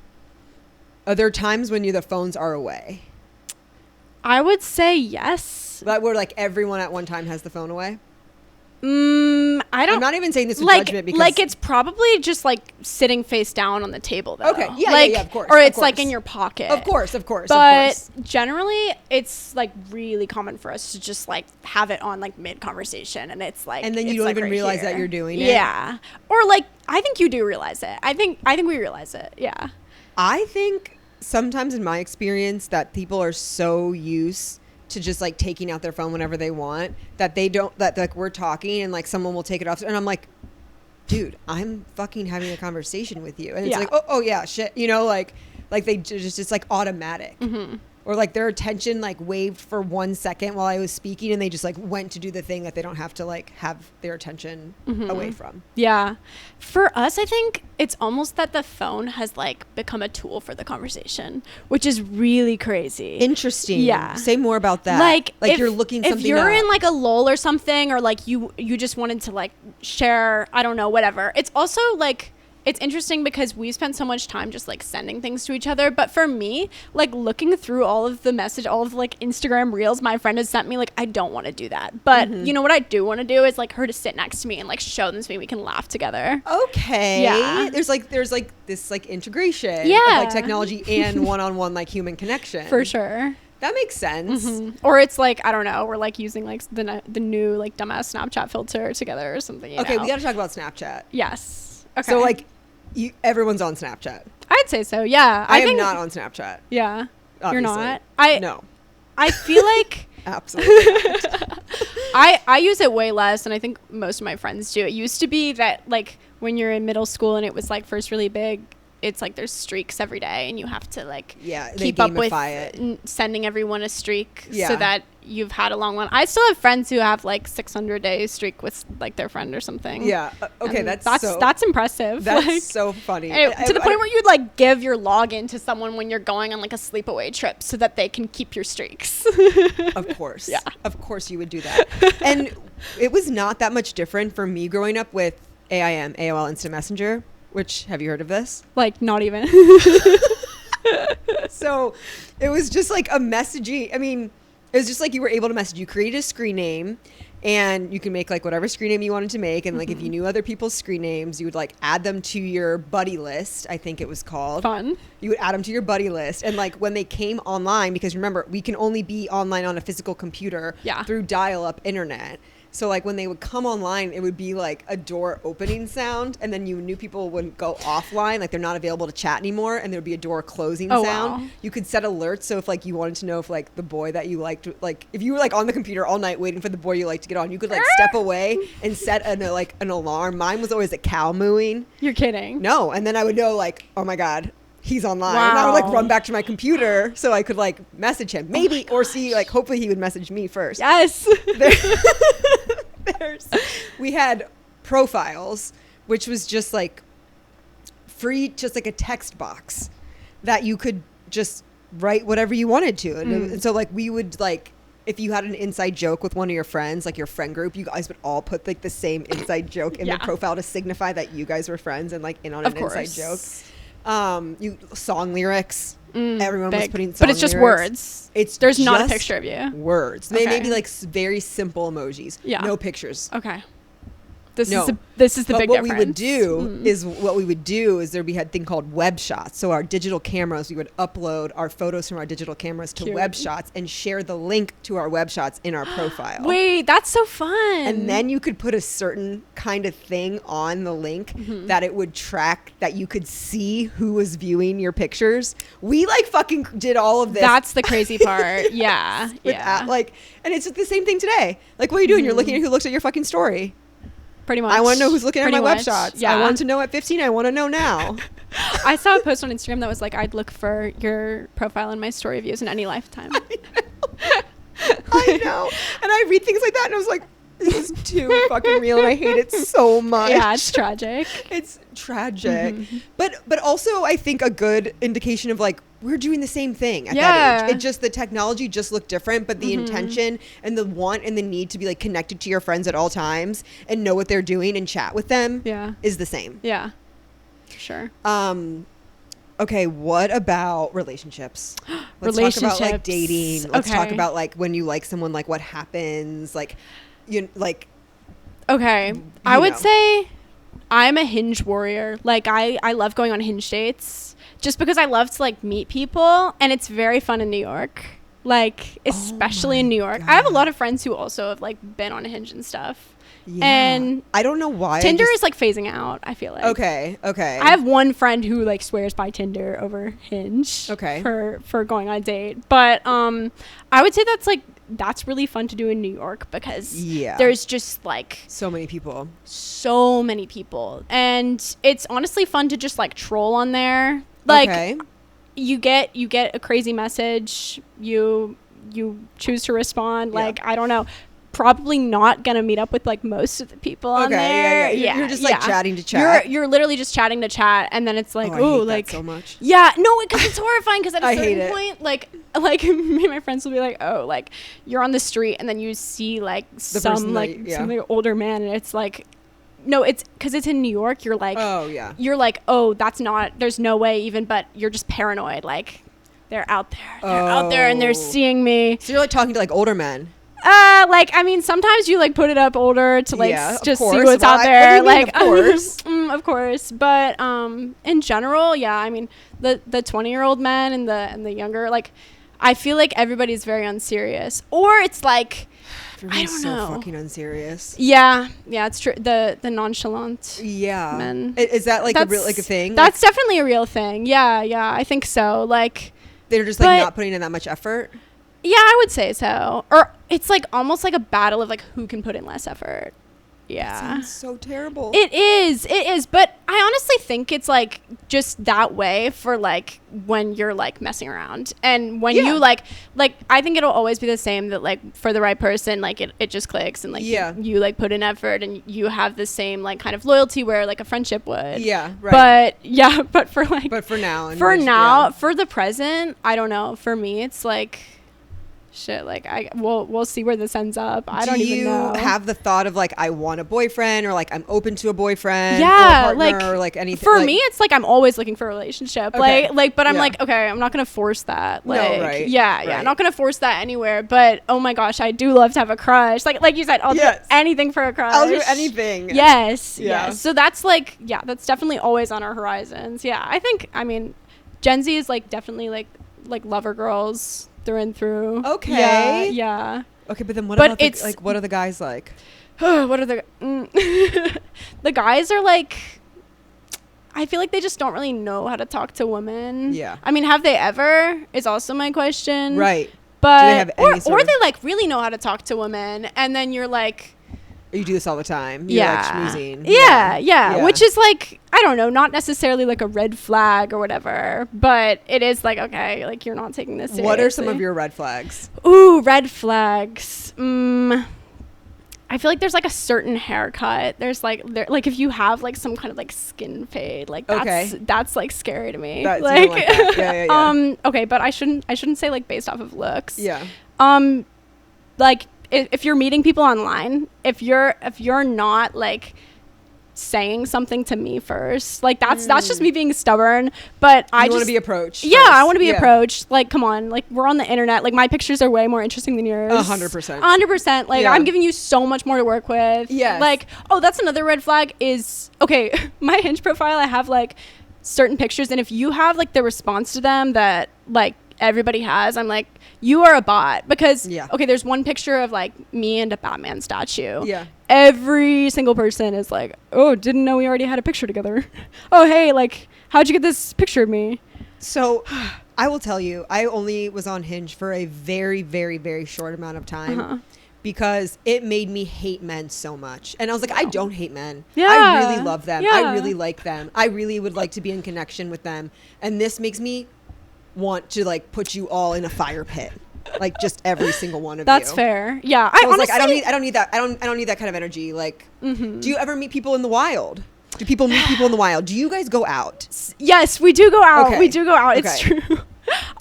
S1: are there times when the phones are away?
S2: I would say yes.
S1: That where like everyone at one time has the phone away?
S2: I
S1: I'm not even saying this with
S2: like
S1: judgment because
S2: like it's probably just like sitting face down on the table though.
S1: Okay, yeah,
S2: like,
S1: yeah, of course,
S2: or
S1: of
S2: it's like
S1: course.
S2: in your pocket.
S1: Of course,
S2: But generally, it's like really common for us to just like have it on like mid conversation, and it's like,
S1: and then you
S2: it's,
S1: don't
S2: like,
S1: even
S2: right
S1: realize
S2: here.
S1: that you're doing it.
S2: Yeah, or like I think you do realize it. I think we realize it. Yeah.
S1: I think sometimes in my experience that people are so used to just like taking out their phone whenever they want that they don't, that like we're talking and like someone will take it off and I'm like, dude, I'm fucking having a conversation with you. And it's like, oh yeah, shit. You know, like they just, it's like automatic. Mm-hmm. Or like their attention like waved for 1 second while I was speaking and they just like went to do the thing that they don't have to like have their attention away from.
S2: Yeah. For us, I think it's almost that the phone has like become a tool for the conversation, which is really crazy.
S1: Interesting.
S2: Yeah.
S1: Say more about that.
S2: Like
S1: if you're looking something
S2: if you're
S1: up.
S2: in like a lull or something, or like you just wanted to like share, I don't know, whatever. It's also like, it's interesting because we spend so much time just like sending things to each other. But for me, like looking through all of the message, all of the like Instagram reels my friend has sent me, like I don't want to do that. But you know what I do want to do is like her to sit next to me and like show them to me. We can laugh together.
S1: Okay.
S2: Yeah.
S1: There's like this like integration of
S2: Yeah.
S1: like technology and one-on-one like human connection.
S2: For sure.
S1: That makes sense.
S2: Or it's like, I don't know, we're like using like the new like dumbass Snapchat filter together or something.
S1: Okay,
S2: know?
S1: we got to talk about Snapchat.
S2: Yes. Okay.
S1: So like everyone's on Snapchat.
S2: I'd say so. Yeah.
S1: I am
S2: think,
S1: not on Snapchat.
S2: Yeah.
S1: Obviously.
S2: You're not.
S1: No.
S2: I feel like
S1: Absolutely not.
S2: I use it way less, and I think most of my friends do. It used to be that like when you're in middle school and it was like first really big, it's like there's streaks every day and you have to like keep up with sending everyone a streak so that you've had a long one. I still have friends who have like 600-day streak with like their friend or something.
S1: Yeah. Okay.
S2: And
S1: That's
S2: impressive.
S1: That's
S2: like,
S1: so funny.
S2: To the point where you'd like give your login to someone when you're going on like a sleepaway trip so that they can keep your streaks.
S1: Of course.
S2: Yeah.
S1: Of course you would do that. And it was not that much different for me growing up with AOL Instant Messenger, which, have you heard of this?
S2: Like not even.
S1: So it was just like a messaging. I mean, it was just like you were able to message. You created a screen name and you can make like whatever screen name you wanted to make. And like if you knew other people's screen names, you would like add them to your buddy list, I think it was called.
S2: Fun.
S1: You would add them to your buddy list. And like when they came online, because remember, we can only be online on a physical computer through dial-up internet. So like when they would come online, it would be like a door opening sound, and then you knew people would go offline, like they're not available to chat anymore, and there would be a door closing sound. Wow. You could set alerts, so if like you wanted to know if like the boy that you liked, like if you were like on the computer all night waiting for the boy you liked to get on, you could like step away and set an alarm. Mine was always a cow mooing.
S2: You're kidding?
S1: No, and then I would know like, oh my god, he's online. Wow. And I would like run back to my computer so I could like message him, maybe, or see like hopefully he would message me first.
S2: Yes.
S1: We had profiles, which was just like free, just like a text box that you could just write whatever you wanted to. And so like we would like, if you had an inside joke with one of your friends, like your friend group, you guys would all put like the same inside joke in the profile to signify that you guys were friends and like in on an inside joke. You song lyrics. Everyone was putting song
S2: but it's just
S1: lyrics.
S2: Words. There's not a picture of you.
S1: Words. Okay. Maybe like very simple emojis. Yeah. No pictures.
S2: Okay. This is the big difference.
S1: What we would do is we had a thing called web shots. So our digital cameras, we would upload our photos from our digital cameras to web shots and share the link to our web shots in our profile.
S2: Wait, that's so fun.
S1: And then you could put a certain kind of thing on the link that it would track, that you could see who was viewing your pictures. We like fucking did all of this.
S2: That's the crazy part. Yeah.
S1: Like, and it's the same thing today. Like, what are you doing? You're looking at who looks at your fucking story.
S2: Pretty much.
S1: I want to know who's looking at my web shots. Yeah. I want to know at 15. I want to know now.
S2: I saw a post on Instagram that was like, I'd look for your profile in my story views in any lifetime.
S1: I know. And I read things like that and I was like, this is too fucking real and I hate it so much.
S2: Yeah, it's tragic.
S1: It's tragic. But also I think a good indication of like, we're doing the same thing at that age. It just, the technology just looked different, but the intention and the want and the need to be like connected to your friends at all times and know what they're doing and chat with them is the same.
S2: Yeah, sure.
S1: Okay, what about relationships? Let's talk about like dating. Let's talk about like when you like someone, like what happens, like you like.
S2: Okay, I would say I'm a Hinge warrior. Like I love going on Hinge dates just because I love to like meet people, and it's very fun in New York. Like especially in New York. God. I have a lot of friends who also have like been on Hinge and stuff.
S1: Yeah.
S2: And
S1: I don't know why
S2: Tinder is like phasing out, I feel like.
S1: Okay.
S2: I have one friend who like swears by Tinder over Hinge.
S1: Okay.
S2: For going on a date. But I would say that's really fun to do in New York because there's just like
S1: so many people.
S2: And it's honestly fun to just like troll on there. Like you get a crazy message, you choose to respond, like I don't know. Probably not gonna meet up with like most of the people on there.
S1: You're just like chatting to chat.
S2: You're literally just chatting to chat, and then it's like,
S1: I hate
S2: like
S1: that so much.
S2: Yeah, no, because it's horrifying. Because at a certain point, like me and my friends will be like, oh, like you're on the street, and then you see like some older man, and it's like, no, it's because it's in New York. You're like, you're like, oh, that's not. There's no way even, but you're just paranoid. Like they're out there, and they're seeing me.
S1: So you're like talking to like older men.
S2: Like I mean, sometimes you like put it up older to like just see what's out there. Like,
S1: of course,
S2: of course. But in general, I mean, the 20-year-old men and the younger, like, I feel like everybody's very unserious, or it's like I don't know,
S1: fucking unserious.
S2: Yeah, it's true. The nonchalant. Men.
S1: Is that like a thing?
S2: That's definitely a real thing. Yeah, I think so. Like
S1: they're just like not putting in that much effort.
S2: Yeah, I would say so. Or it's like almost like a battle of like who can put in less effort. Yeah.
S1: That sounds so terrible.
S2: It is. But I honestly think it's like just that way for like when you're like messing around. And when you like I think it'll always be the same that like for the right person, like it just clicks and like you like put in effort and you have the same like kind of loyalty where like a friendship would.
S1: Yeah, right.
S2: But for like.
S1: But for now.
S2: For the present, I don't know. For me, it's like. Shit, like we'll see where this ends up. I don't even know.
S1: Do you have the thought of like I want a boyfriend or like I'm open to a boyfriend
S2: or
S1: a partner or like anything?
S2: For me, it's like I'm always looking for a relationship. Okay. But I'm like, okay, I'm not gonna force that. Like, no, right. Yeah, I'm not gonna force that anywhere. But oh my gosh, I do love to have a crush. Like you said, I'll do anything for a crush.
S1: I'll do anything.
S2: Yes. So that's like that's definitely always on our horizons. Yeah, I mean, Gen Z is like definitely like lover girls. Through and through.
S1: Okay.
S2: Yeah.
S1: Okay, but then what about what are the guys like?
S2: What are the the guys are like, I feel like they just don't really know how to talk to women.
S1: Yeah.
S2: I mean, have they ever? Is also my question.
S1: Right.
S2: But do they have any or they like really know how to talk to women, and then you're like.
S1: You do this all the time. You're like schmoozing.
S2: Yeah. Which is like, I don't know, not necessarily like a red flag or whatever, but it is like, okay, like you're not taking this seriously.
S1: What are some of your red flags?
S2: Ooh, red flags. I feel like there's like a certain haircut. There's like if you have like some kind of like skin fade, like that's like scary to me. Like that. Yeah. Okay, but I shouldn't say like based off of looks.
S1: Yeah.
S2: Like if you're meeting people online, if you're not like saying something to me first, like that's just me being stubborn, but I just want to
S1: be approached.
S2: Yeah, I want to be approached. Like, come on, like we're on the internet. Like my pictures are way more interesting than yours. 100%. Like I'm giving you so much more to work with.
S1: Yeah.
S2: Like, oh, that's another red flag is my Hinge profile. I have like certain pictures, and if you have like the response to them that like everybody has, I'm like, you are a bot. Because there's one picture of like me and a Batman statue.
S1: Yeah.
S2: Every single person is like, oh, didn't know we already had a picture together. Oh, hey, like, how'd you get this picture of me?
S1: So I will tell you, I only was on Hinge for a very, very, very short amount of time because it made me hate men so much. And I was like, I don't hate men.
S2: Yeah.
S1: I really love them. I really like them. I really would like to be in connection with them. And this makes me want to like put you all in a fire pit, like just every single one of
S2: That's
S1: you.
S2: fair. Yeah.
S1: I was honestly, like, I don't need that. I don't need that kind of energy. Like, do you ever meet people in the wild? Do people meet people in the wild? Do you guys go out?
S2: Yes, we do go out.
S1: Okay.
S2: We do go out.
S1: Okay.
S2: It's true.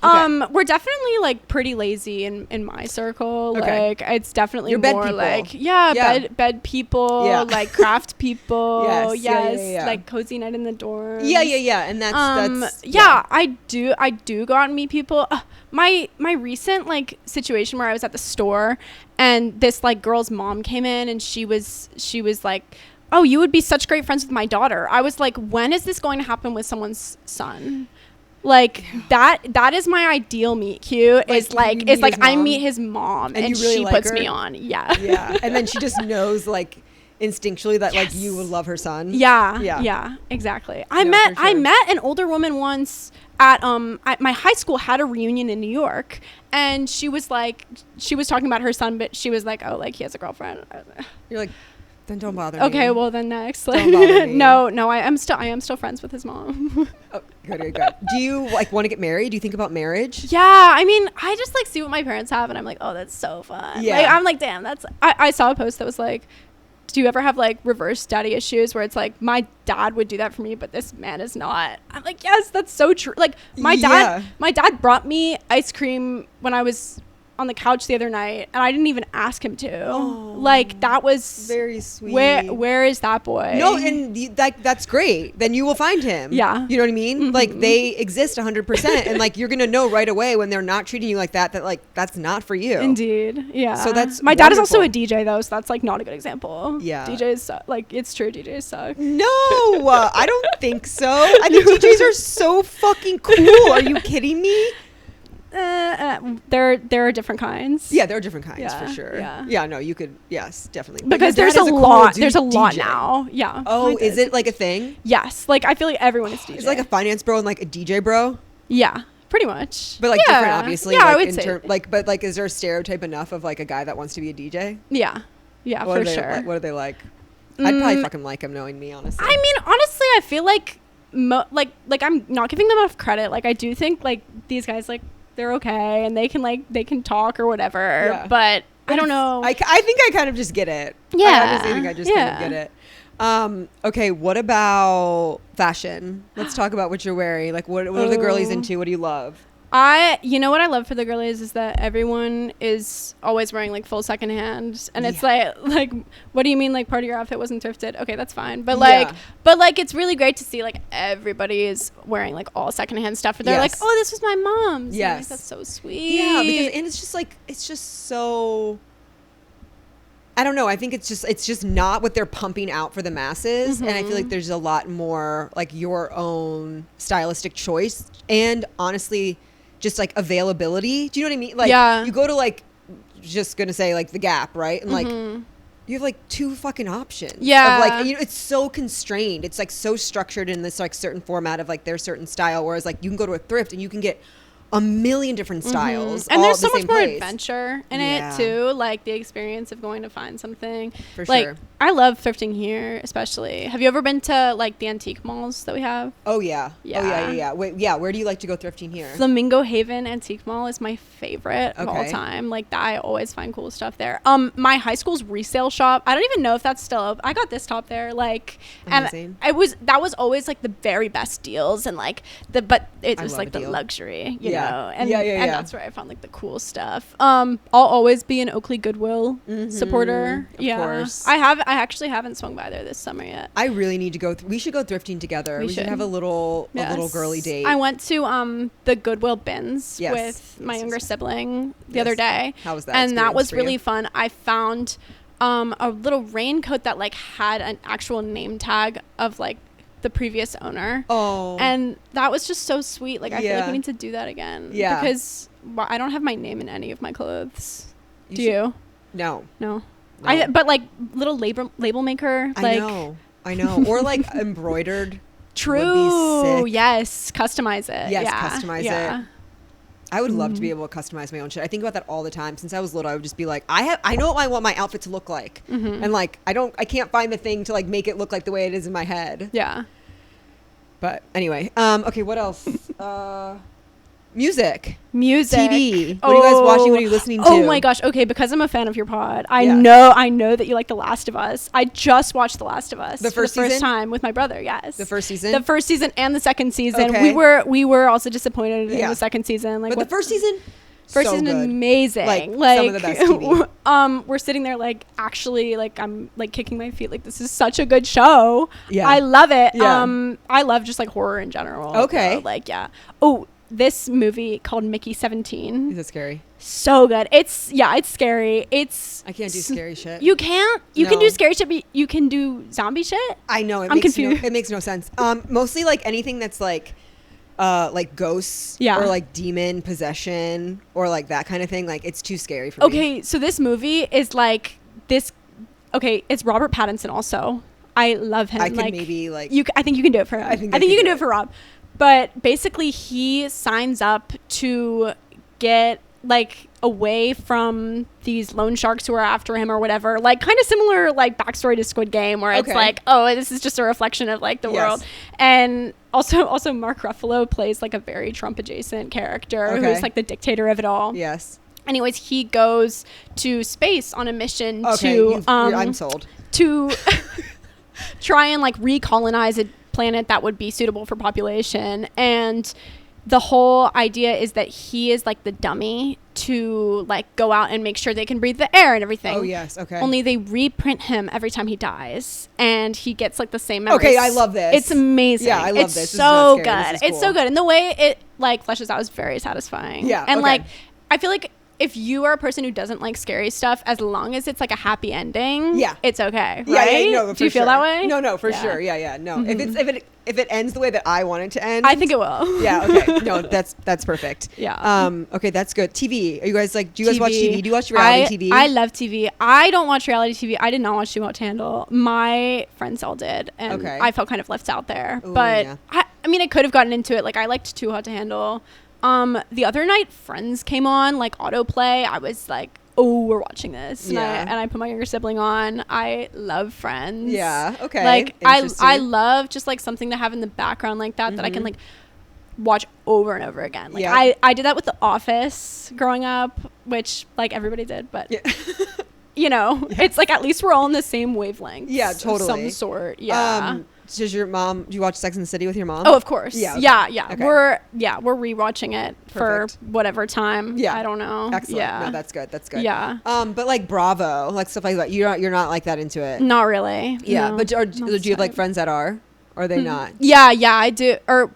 S2: We're definitely like pretty lazy in my circle.
S1: Okay.
S2: Like it's definitely
S1: You're bed
S2: more
S1: people.
S2: like bed people, like craft people.
S1: Yes.
S2: Like cozy night in the dorm.
S1: Yeah. And that's
S2: I do go out and meet people. My recent like situation where I was at the store and this like girl's mom came in and she was like oh, you would be such great friends with my daughter. I was like, when is this going to happen with someone's son? Like that is my ideal meet cute. Is like I meet his mom and
S1: really
S2: she
S1: like
S2: puts
S1: her?
S2: me on. Yeah.
S1: Yeah. And then she just knows like instinctually that like you would love her son.
S2: Yeah, exactly. I
S1: for sure.
S2: met an older woman once at my high school had a reunion in New York, and she was talking about her son, but she was like, oh, like he has a girlfriend.
S1: You're like, then don't bother me.
S2: Okay, well then next. Like,
S1: Don't bother me.
S2: no, I am still friends with his mom.
S1: Oh, good. Do you like want to get married? Do you think about marriage?
S2: Yeah, I mean, I just like see what my parents have, and I'm like, oh, that's so fun.
S1: Yeah.
S2: Like, I'm like, damn, that's. I saw a post that was like, do you ever have like reverse daddy issues where it's like my dad would do that for me, but this man is not? I'm like, yes, that's so true. Like my dad brought me ice cream when I was on the couch the other night, and I didn't even ask him to.
S1: Oh,
S2: like that was
S1: very sweet.
S2: Where is that boy?
S1: No, and that's great. Then you will find him.
S2: Yeah.
S1: You know what I mean?
S2: Mm-hmm.
S1: Like they exist 100%, and like you're gonna know right away when they're not treating you like that like that's not for you.
S2: Indeed. Yeah.
S1: So that's
S2: my dad is also a
S1: wonderful.
S2: DJ though, so that's like not a good example.
S1: Yeah.
S2: DJs like it's true. DJs suck.
S1: No, I don't think so. I think DJs are so fucking cool. Are you kidding me?
S2: There are different kinds.
S1: Yeah, there are different kinds
S2: Yeah,
S1: for sure.
S2: yeah.
S1: No, you could. Yes, definitely. But
S2: Because
S1: your dad
S2: there's a
S1: is cool
S2: lot.
S1: dude
S2: There's a lot
S1: DJ.
S2: now. Yeah.
S1: Oh,
S2: Like
S1: is it like a thing?
S2: Yes. Like I feel like everyone is DJ.
S1: It's like a finance bro and like a DJ bro,
S2: yeah, pretty much.
S1: but like
S2: yeah.
S1: different, obviously.
S2: Yeah,
S1: like,
S2: I would say.
S1: but like, is there a stereotype enough of like a guy that wants to be a DJ?
S2: Yeah. Yeah,
S1: What
S2: for
S1: are they,
S2: sure.
S1: What are they like? I'd probably fucking like him, knowing me, honestly.
S2: I mean, honestly, I feel like like I'm not giving them enough credit. Like I do think like these guys like they're okay and they can talk or whatever.
S1: Yeah.
S2: But I don't know.
S1: I think I kind of just get it.
S2: Yeah.
S1: I honestly think I just kind
S2: Yeah.
S1: of get it. Okay, what about fashion? Let's talk about what you're wearing. Like, what are the girlies into? What do you love?
S2: You know what I love for the girlies is that everyone is always wearing like full secondhand, and it's like, what do you mean like part of your outfit wasn't thrifted? Okay, that's fine, but like it's really great to see like everybody is wearing like all secondhand stuff, and they're like, oh, this was my mom's.
S1: Yes,
S2: like, that's so sweet.
S1: Yeah, because and it's just so. I don't know. I think it's just not what they're pumping out for the masses, and I feel like there's a lot more like your own stylistic choice, and honestly, just like availability. Do you know what I mean? Like you go to like, just gonna say like the Gap, right? And like you have like 2 fucking options.
S2: Yeah.
S1: Of like, you know, it's so constrained. It's like so structured in this like certain format of like their certain style. Whereas like you can go to a thrift and you can get a million different styles.
S2: And
S1: all
S2: there's
S1: at the
S2: so much
S1: same
S2: more
S1: place.
S2: adventure in it too, like the experience of going to find something.
S1: For
S2: like,
S1: sure.
S2: I love thrifting here, especially. Have you ever been to like the antique malls that we have?
S1: Oh yeah.
S2: Yeah.
S1: Oh yeah. Wait, yeah. Where do you like to go thrifting here?
S2: Flamingo Haven Antique Mall is my favorite of all time. Like I always find cool stuff there. My high school's resale shop, I don't even know if that's still open. I got this top there, like,
S1: amazing.
S2: And that was always like the very best deals, and like but it was like the
S1: deal.
S2: luxury, you know. And
S1: yeah.
S2: that's where I found like the cool stuff. I'll always be an Oakley Goodwill supporter.
S1: Of course.
S2: I actually haven't swung by there this summer yet.
S1: I really need to go. We should go thrifting together. We should have a little girly date.
S2: I went to the Goodwill bins with my younger sibling the other day.
S1: How was that?
S2: And that was really fun. I found a little raincoat that like had an actual name tag of like the previous owner. Oh. And that was just so sweet. Like I feel like we need to do that again. Yeah. Because I don't have my name in any of my clothes. Do you?
S1: No.
S2: But like little label maker.
S1: I know. Or like embroidered.
S2: True. Yes. Customize it.
S1: Yes. Customize it. I would love to be able to customize my own shit. I think about that all the time. Since I was little, I would just be like, I know what I want my outfit to look like, and like I can't find the thing to like make it look like the way it is in my head.
S2: Yeah.
S1: But anyway, okay, what else? Music. TV. What are you guys watching? What are you listening to?
S2: Oh my gosh. Okay, because I'm a fan of your pod, I know that you like The Last of Us. I just watched The Last of Us
S1: the
S2: for the
S1: first
S2: first time with my brother. Yes.
S1: The first season?
S2: The first season and the second season.
S1: Okay.
S2: We were also disappointed in the second season. Like,
S1: but the first season?
S2: First
S1: so
S2: season
S1: good.
S2: is amazing.
S1: Like some of the best TV.
S2: We're sitting there like actually like I'm like kicking my feet like this is such a good show.
S1: Yeah.
S2: I love it.
S1: Yeah.
S2: I love just like horror in general.
S1: Okay.
S2: So, like yeah. Oh, this movie called Mickey 17.
S1: Is it scary?
S2: So good. It's scary.
S1: I can't do scary shit.
S2: You can't. You can
S1: No.
S2: do scary shit, but you can do zombie shit.
S1: I know.
S2: I'm confused.
S1: It makes no sense. Mostly like anything that's like ghosts
S2: Yeah.
S1: or like demon possession or like that kind of thing. Like it's too scary for me.
S2: Okay, so this movie is like this. Okay, it's Robert Pattinson also. I love him.
S1: I can
S2: like,
S1: maybe like
S2: I think you can do it for him. I think you can do it for Rob. But basically, he signs up to get like away from these loan sharks who are after him or whatever. Like kind of similar like backstory to Squid Game, where it's like, oh, this is just a reflection of like the world. And also Mark Ruffalo plays like a very Trump adjacent character who's like the dictator of it all.
S1: Yes.
S2: Anyways, he goes to space on a mission
S1: I'm sold.
S2: to try and like recolonize a planet that would be suitable for population. And the whole idea is that he is like the dummy to like go out and make sure they can breathe the air and everything.
S1: Oh yes, okay.
S2: Only they reprint him every time he dies, and he gets like the same memories.
S1: Okay, I love this.
S2: It's amazing.
S1: Yeah, I love
S2: it's
S1: this. This is
S2: so
S1: not scary.
S2: good.
S1: This is
S2: It's so
S1: cool.
S2: good, and the way it like fleshes out is very satisfying.
S1: Yeah,
S2: and
S1: okay.
S2: like I feel like if you are a person who doesn't like scary stuff, as long as it's like a happy ending,
S1: Yeah.
S2: it's okay.
S1: Yeah,
S2: Right?
S1: yeah, no,
S2: do you feel
S1: sure.
S2: that way?
S1: No, for
S2: Yeah.
S1: sure. Yeah. No.
S2: Mhm.
S1: If it ends the way that I want it to end,
S2: I think it will.
S1: Yeah, okay. No, that's perfect.
S2: Yeah.
S1: Okay, that's good. TV. Are you guys like do you guys watch TV? Do you watch
S2: I
S1: reality TV?
S2: I love TV. I don't watch reality TV. I did not watch Too Hot to Handle. My friends all did, and
S1: Okay.
S2: I felt kind of left out there.
S1: Ooh,
S2: but
S1: yeah.
S2: I mean, I could have gotten into it. Like I liked Too Hot to Handle. The other night, Friends came on, like autoplay. I was like, oh, we're watching this. And,
S1: Yeah.
S2: I put my younger sibling on. I love Friends.
S1: Yeah, okay.
S2: Like, I
S1: Interesting.
S2: love just, like, something to have in the background like that, that I can, like, watch over and over again. Like,
S1: Yeah.
S2: I did that with The Office growing up, which, like, everybody did. But,
S1: Yeah.
S2: you know, it's, like, at least we're all in the same wavelength.
S1: Yeah,
S2: Of
S1: totally.
S2: some sort. Yeah.
S1: Does your mom do you watch Sex and the City with your mom?
S2: Oh, of course.
S1: Yeah, okay.
S2: Yeah.
S1: Okay.
S2: We're rewatching it
S1: Perfect.
S2: for whatever time.
S1: Yeah.
S2: I don't know.
S1: Excellent.
S2: Yeah.
S1: No, that's good.
S2: Yeah.
S1: But like Bravo, like stuff like that. You're not like that into it.
S2: Not really.
S1: Yeah.
S2: No,
S1: But do
S2: not
S1: you have like
S2: type.
S1: friends that are? Or are they not?
S2: Yeah, I do. Or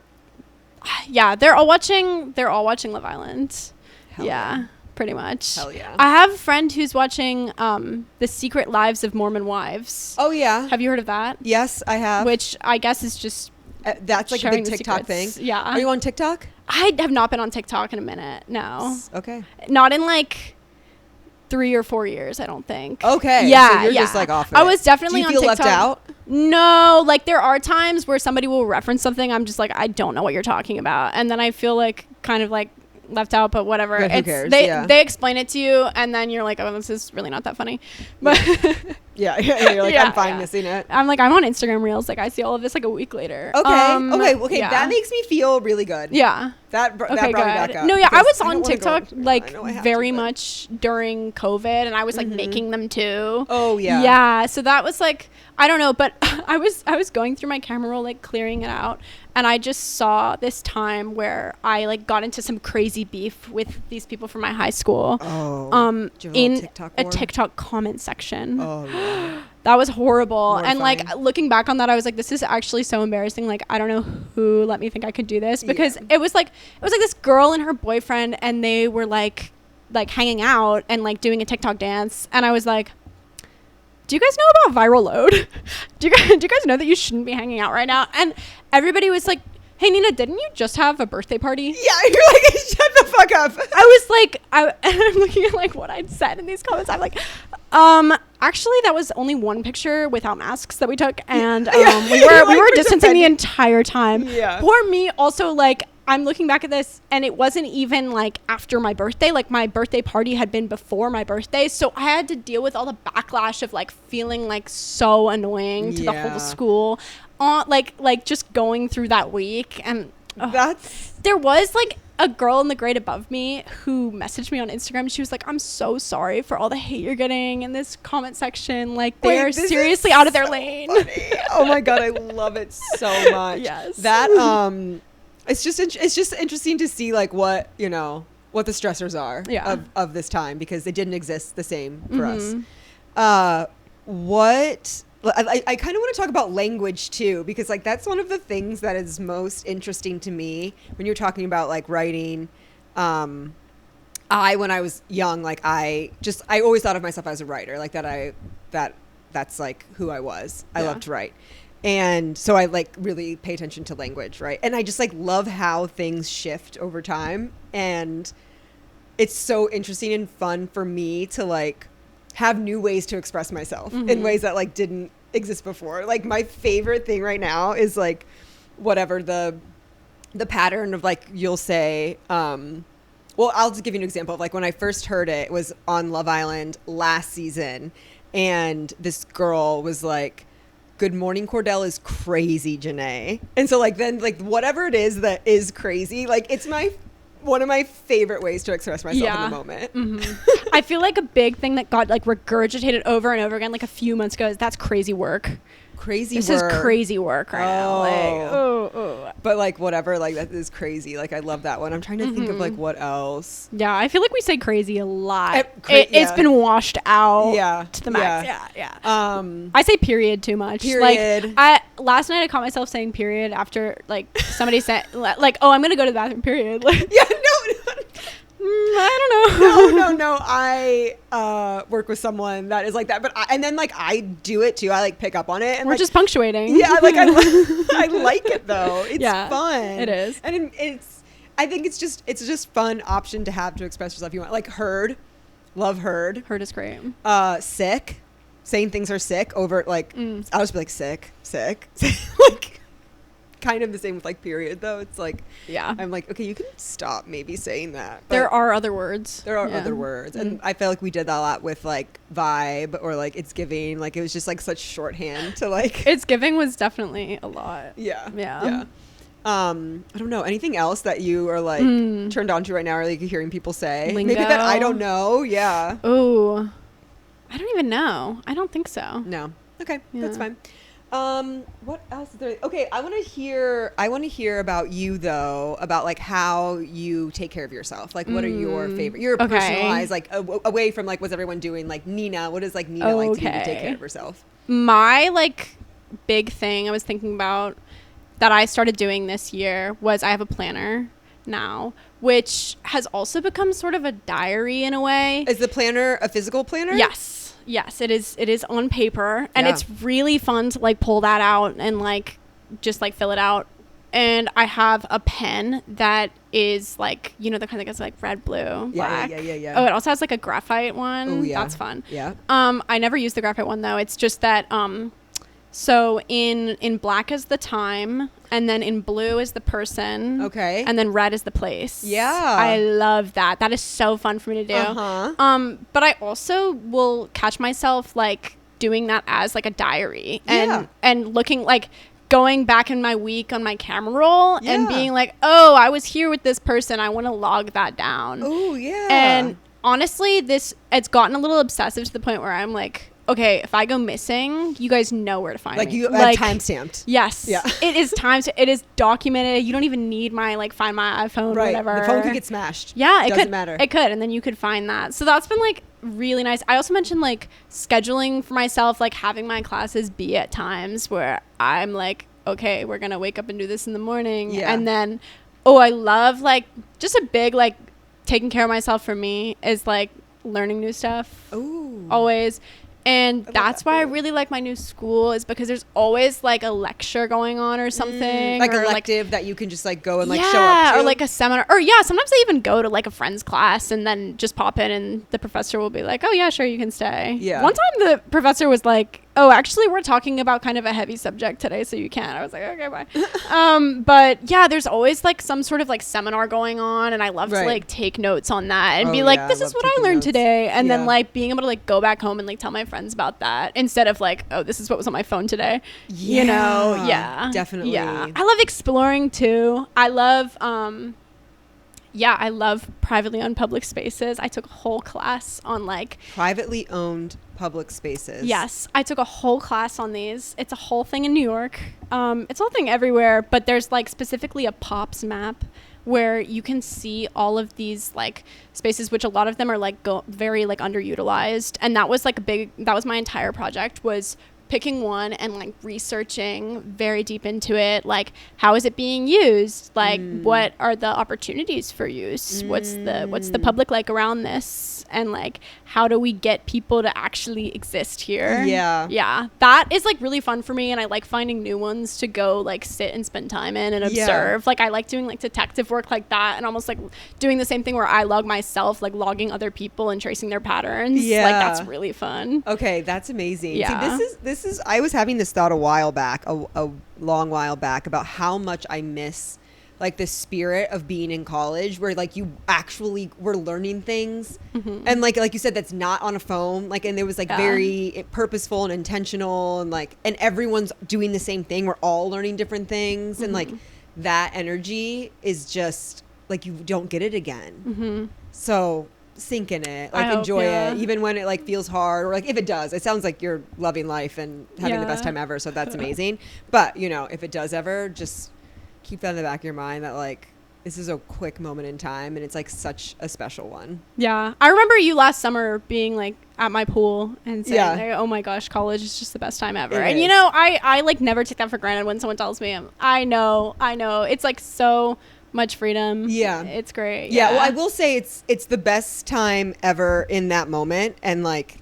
S2: yeah, they're all watching Love Island.
S1: Hell
S2: yeah. Pretty much.
S1: Hell yeah.
S2: I have a friend who's watching The Secret Lives of Mormon Wives.
S1: Oh yeah.
S2: Have you heard of that?
S1: Yes, I have.
S2: Which I guess is just
S1: That's like a
S2: sharing
S1: big
S2: the
S1: TikTok thing.
S2: secrets. Yeah.
S1: Are you on TikTok?
S2: I have not been on TikTok in a minute. No.
S1: Okay.
S2: Not in like 3 or 4 years, I don't think.
S1: Okay.
S2: Yeah.
S1: So you're
S2: yeah.
S1: just like off it.
S2: I was definitely
S1: Do
S2: on
S1: you feel
S2: TikTok.
S1: left out?
S2: No, like there are times where somebody will reference something. I'm just like, I don't know what you're talking about. And then I feel like kind of like left out, but whatever.
S1: But who cares?
S2: They
S1: Yeah.
S2: they explain it to you, and then you're like, oh, this is really not that funny. But
S1: Yeah. You're like,
S2: Yeah,
S1: I'm fine
S2: yeah.
S1: missing it.
S2: I'm like, I'm on Instagram Reels. Like I see all of this like a week later.
S1: Okay. Okay.
S2: yeah.
S1: That makes me feel really good.
S2: Yeah.
S1: That brought
S2: Okay,
S1: me back
S2: good.
S1: up.
S2: No, yeah, I
S1: because
S2: was
S1: don't
S2: on
S1: wanna
S2: TikTok
S1: go- I
S2: like
S1: know I have
S2: very
S1: to, but-
S2: much during COVID, and I was like making them too.
S1: Oh yeah.
S2: Yeah, so that was like, I don't know, but I was going through my camera roll, like clearing it out, and I just saw this time where I like got into some crazy beef with these people from my high school.
S1: Oh. Did you have a little
S2: In
S1: TikTok
S2: a
S1: war?
S2: TikTok comment section.
S1: Oh yeah.
S2: That was horrible. And like
S1: Mortifying.
S2: looking back on that, I was like, this is actually so embarrassing. Like, I don't know who let me think I could do this, because it was like this girl and her boyfriend, and they were like hanging out and like doing a TikTok dance. And I was like, do you guys know about viral load? do you guys know that you shouldn't be hanging out right now? And everybody was like, hey Nina, didn't you just have a birthday party?
S1: Yeah. You're like, shut the fuck up.
S2: I was like, and I'm looking at like what I'd said in these comments. I'm like, actually, that was only one picture without masks that we took, and
S1: Yeah.
S2: we
S1: You're
S2: were
S1: like, we're
S2: distancing the
S1: defending-
S2: entire time.
S1: Yeah.
S2: Poor me. Also, like, I'm looking back at this, and it wasn't even like after my birthday. Like, my birthday party had been before my birthday, so I had to deal with all the backlash of like feeling like so annoying to the
S1: Yeah.
S2: whole school. Like just going through that week, and there was like a girl in the grade above me who messaged me on Instagram. She was like, I'm so sorry for all the hate you're getting in this comment section. Like, they are
S1: this is
S2: seriously out of their
S1: so
S2: lane.
S1: funny. Oh my god, I love it so much.
S2: Yes.
S1: That it's just interesting to see like what the stressors are of this time, because they didn't exist the same for us. What I kind of want to talk about language too, because like that's one of the things that is most interesting to me when you're talking about like writing. When I was young, like I always thought of myself as a writer, like that's like who I was. I love to write. And so I like really pay attention to language, right? And I just like love how things shift over time. And it's so interesting and fun for me to like have new ways to express myself in ways that like didn't exist before. Like my favorite thing right now is like whatever the pattern of like you'll say, well, I'll just give you an example of like when I first heard it was on Love Island last season, and this girl was like, "Good morning, Cordell is crazy, Janae." And so like then like whatever it is that is crazy, like it's one of my favorite ways to express myself in the moment.
S2: I feel like a big thing that got like regurgitated over and over again like a few months ago is that's crazy work. This is crazy work right now. Like,
S1: but like whatever, like that is crazy. Like I love that one. I'm trying to think of like what else.
S2: Yeah, I feel like we say crazy a lot. It's been washed out to the max. Yeah. I say period too much.
S1: Period.
S2: Like last night I caught myself saying period after like somebody said like, "Oh, I'm gonna go to the bathroom." Period. Like,
S1: yeah. No.
S2: I don't know.
S1: No. I work with someone that is like that, but and then like I do it too. I like pick up on it, and
S2: we're
S1: like,
S2: just punctuating.
S1: Yeah, like I like it though. It's fun.
S2: It is,
S1: and I think it's just fun option to have to express yourself. You want like heard, love heard.
S2: Heard is great.
S1: Sick, saying things are sick over like I'll just be like sick, like. Kind of the same with like period though. It's like I'm like, okay, you can stop maybe saying that. But
S2: there are other words.
S1: And I feel like we did that a lot with like vibe or like it's giving. Like it was just like such shorthand to like
S2: it's giving was definitely a lot.
S1: Yeah. I don't know, anything else that you are like turned on to right now or like hearing people say?
S2: Lingo?
S1: Maybe that I don't know. Yeah.
S2: Oh, I don't even know. I don't think so.
S1: No. Okay, that's fine. What else is there? Okay, I want to hear about you though, about like how you take care of yourself. Like what are your favorite, personalized, like away from like what's everyone doing, like Nina, what does like Nina like to do to take care of herself?
S2: My like big thing I was thinking about that I started doing this year was I have a planner now, which has also become sort of a diary in a way.
S1: Is the planner a physical planner?
S2: Yes, it is on paper, and it's really fun to like pull that out and like just like fill it out. And I have a pen that is like, you know, the kind that gets like red, blue, black.
S1: Yeah.
S2: Oh, it also has like a graphite one.
S1: Oh, yeah.
S2: That's fun.
S1: Yeah.
S2: I never use the graphite one though. It's just that so in black is the time, and then in blue is the person.
S1: Okay.
S2: And then red is the place.
S1: Yeah.
S2: I love that. That is so fun for me to do. But I also will catch myself like doing that as like a diary and looking like going back in my week on my camera roll and being like, oh, I was here with this person. I want to log that down.
S1: Oh, yeah.
S2: And honestly, it's gotten a little obsessive to the point where I'm like, okay, if I go missing, you guys know where to find me.
S1: Like you have time stamped.
S2: Yes. Yeah. It is it is documented. You don't even need my like find my iPhone or whatever.
S1: The phone could get smashed.
S2: Yeah.
S1: Doesn't matter.
S2: It could. And then you could find that. So that's been like really nice. I also mentioned like scheduling for myself, like having my classes be at times where I'm like, okay, we're going to wake up and do this in the morning. Yeah. And then, I love like just a big like taking care of myself for me is like learning new stuff.
S1: Ooh.
S2: Always. And that's why I really like my new school is because there's always like a lecture going on or something.
S1: Like
S2: or
S1: a elective that you can just like go and like show up to.
S2: Or like a seminar. Or sometimes I even go to like a friend's class and then just pop in and the professor will be like, oh yeah, sure, you can stay.
S1: Yeah.
S2: One time the professor was like, oh, actually we're talking about kind of a heavy subject today, so you can't. I was like, okay, bye. But yeah, there's always like some sort of like seminar going on and I love to like take notes on that and be like, this is what I learned today. And then like being able to like go back home and like tell my friends about that instead of like, oh, this is what was on my phone today.
S1: Yeah.
S2: You know? Yeah.
S1: Definitely.
S2: Yeah. I love exploring too. I love I love privately owned public spaces. I took a whole class on like
S1: privately owned public spaces.
S2: Yes, I took a whole class on these. It's a whole thing in New York. It's a whole thing everywhere, but there's like specifically a POPs map where you can see all of these like spaces, which a lot of them are like very like underutilized. And that was like that was my entire project, was picking one and like researching very deep into it, like how is it being used, like what are the opportunities for use, what's the public like around this, and like how do we get people to actually exist here. Yeah, that is like really fun for me, and I like finding new ones to go like sit and spend time in and observe. Like I like doing like detective work like that, and almost like doing the same thing where I log myself, like logging other people and tracing their patterns. Like that's really fun.
S1: Okay, that's amazing. See, this is I was having this thought a while back, a long while back, about how much I miss like the spirit of being in college, where like you actually were learning things, and like you said, that's not on a phone, like, and it was like very purposeful and intentional, and like, and everyone's doing the same thing, we're all learning different things, and like that energy is just like you don't get it again. So sink in it, like enjoy it, even when it like feels hard, or like if it does, it sounds like you're loving life and having the best time ever, so that's amazing. But you know, if it does ever, just keep that in the back of your mind that like this is a quick moment in time, and it's like such a special one.
S2: I remember you last summer being like at my pool and saying like, oh my gosh, college is just the best time ever. And you know, I like never take that for granted when someone tells me. I know it's like so much freedom. It's great.
S1: Well, I will say it's the best time ever in that moment, and like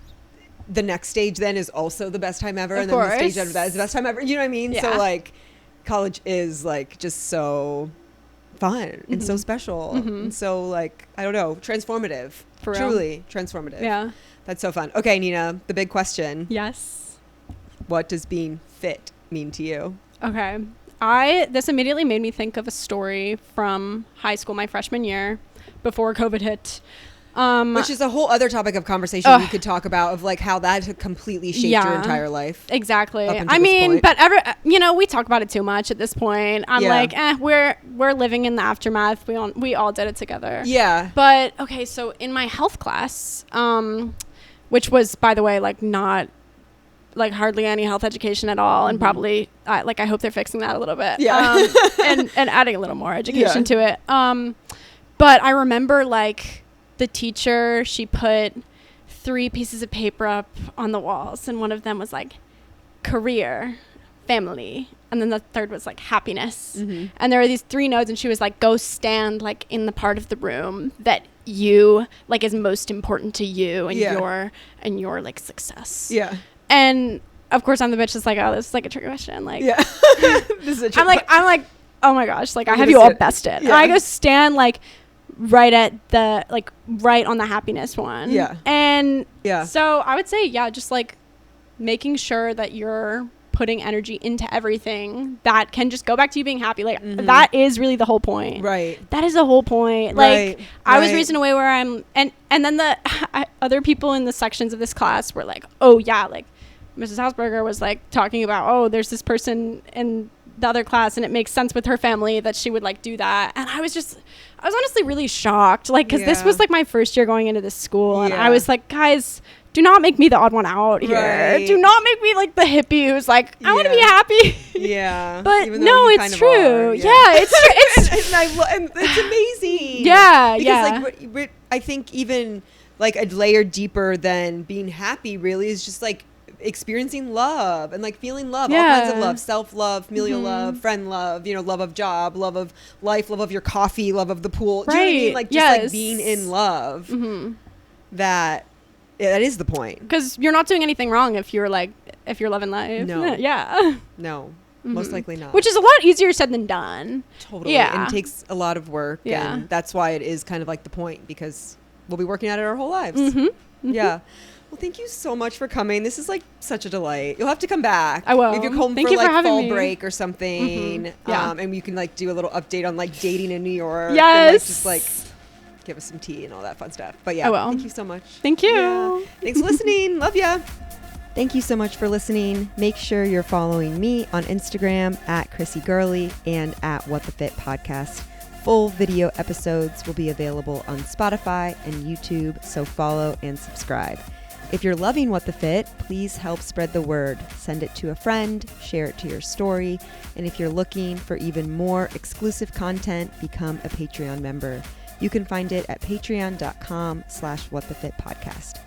S1: the next stage then is also the best time ever, and then the stage after that is the best time ever, you know what I mean? So like college is like just so fun and so special, and so like, I don't know, transformative. For truly real. Transformative. That's so fun. Okay, Nina, the big question.
S2: Yes.
S1: What does being fit mean to you?
S2: Okay. This immediately made me think of a story from high school, my freshman year, before COVID hit.
S1: Which is a whole other topic of conversation we could talk about, of like how that completely shaped your entire life.
S2: Exactly. I mean, but you know, we talk about it too much at this point. I'm like, we're living in the aftermath. We all did it together. Yeah. But okay, so in my health class, which was, by the way, like not like hardly any health education at all, and probably like I hope they're fixing that a little bit. And adding a little more education to it. But I remember like the teacher, she put 3 pieces of paper up on the walls, and one of them was like career, family, and then the third was like happiness. And there were these 3 nodes, and she was like, go stand like in the part of the room that you like is most important to you and your like success. And of course I'm the bitch that's like, oh, this is like a trick question, like this is a trick. I'm like oh my gosh, like I have you all bested. And I go stand like right at the like right on the happiness one. And so I would say just like making sure that you're putting energy into everything that can just go back to you being happy. Like that is really the whole point. That is the whole point. Like I was raised in a way where I'm and then the other people in the sections of this class were like, oh yeah, like Mrs. Hausberger was like talking about, oh, there's this person in the other class and it makes sense with her family that she would like do that. And I was honestly really shocked, like, because this was like my first year going into this school, and I was like, guys, do not make me the odd one out here. Do not make me like the hippie who's like, I want to be happy. But no, it's true.
S1: And it's amazing. Because like I think even like a layer deeper than being happy really is just like experiencing love and like feeling love, all kinds of love, self-love, familial love, friend love, you know, love of job, love of life, love of your coffee, love of the pool. Do you know what I mean? Like just like being in love. That is the point. Because
S2: you're not doing anything wrong if you're loving life.
S1: No. Most likely not.
S2: Which is a lot easier said than done.
S1: Totally. And it takes a lot of work. And that's why it is kind of like the point, because we'll be working at it our whole lives. Well, thank you so much for coming. This is like such a delight. You'll have to come back.
S2: I will.
S1: If you're home for like fall break or something. And we can like do a little update on like dating in New York. And, like, just like give us some tea and all that fun stuff. But
S2: I will.
S1: Thank you so much.
S2: Thank you.
S1: Thanks for listening. Love ya. Thank you so much for listening. Make sure you're following me on Instagram at Chrissy Girlie and at What the Fit Podcast. Full video episodes will be available on Spotify and YouTube, so follow and subscribe. If you're loving What the Fit, please help spread the word. Send it to a friend, share it to your story, and if you're looking for even more exclusive content, become a Patreon member. You can find it at patreon.com/whatthefitpodcast.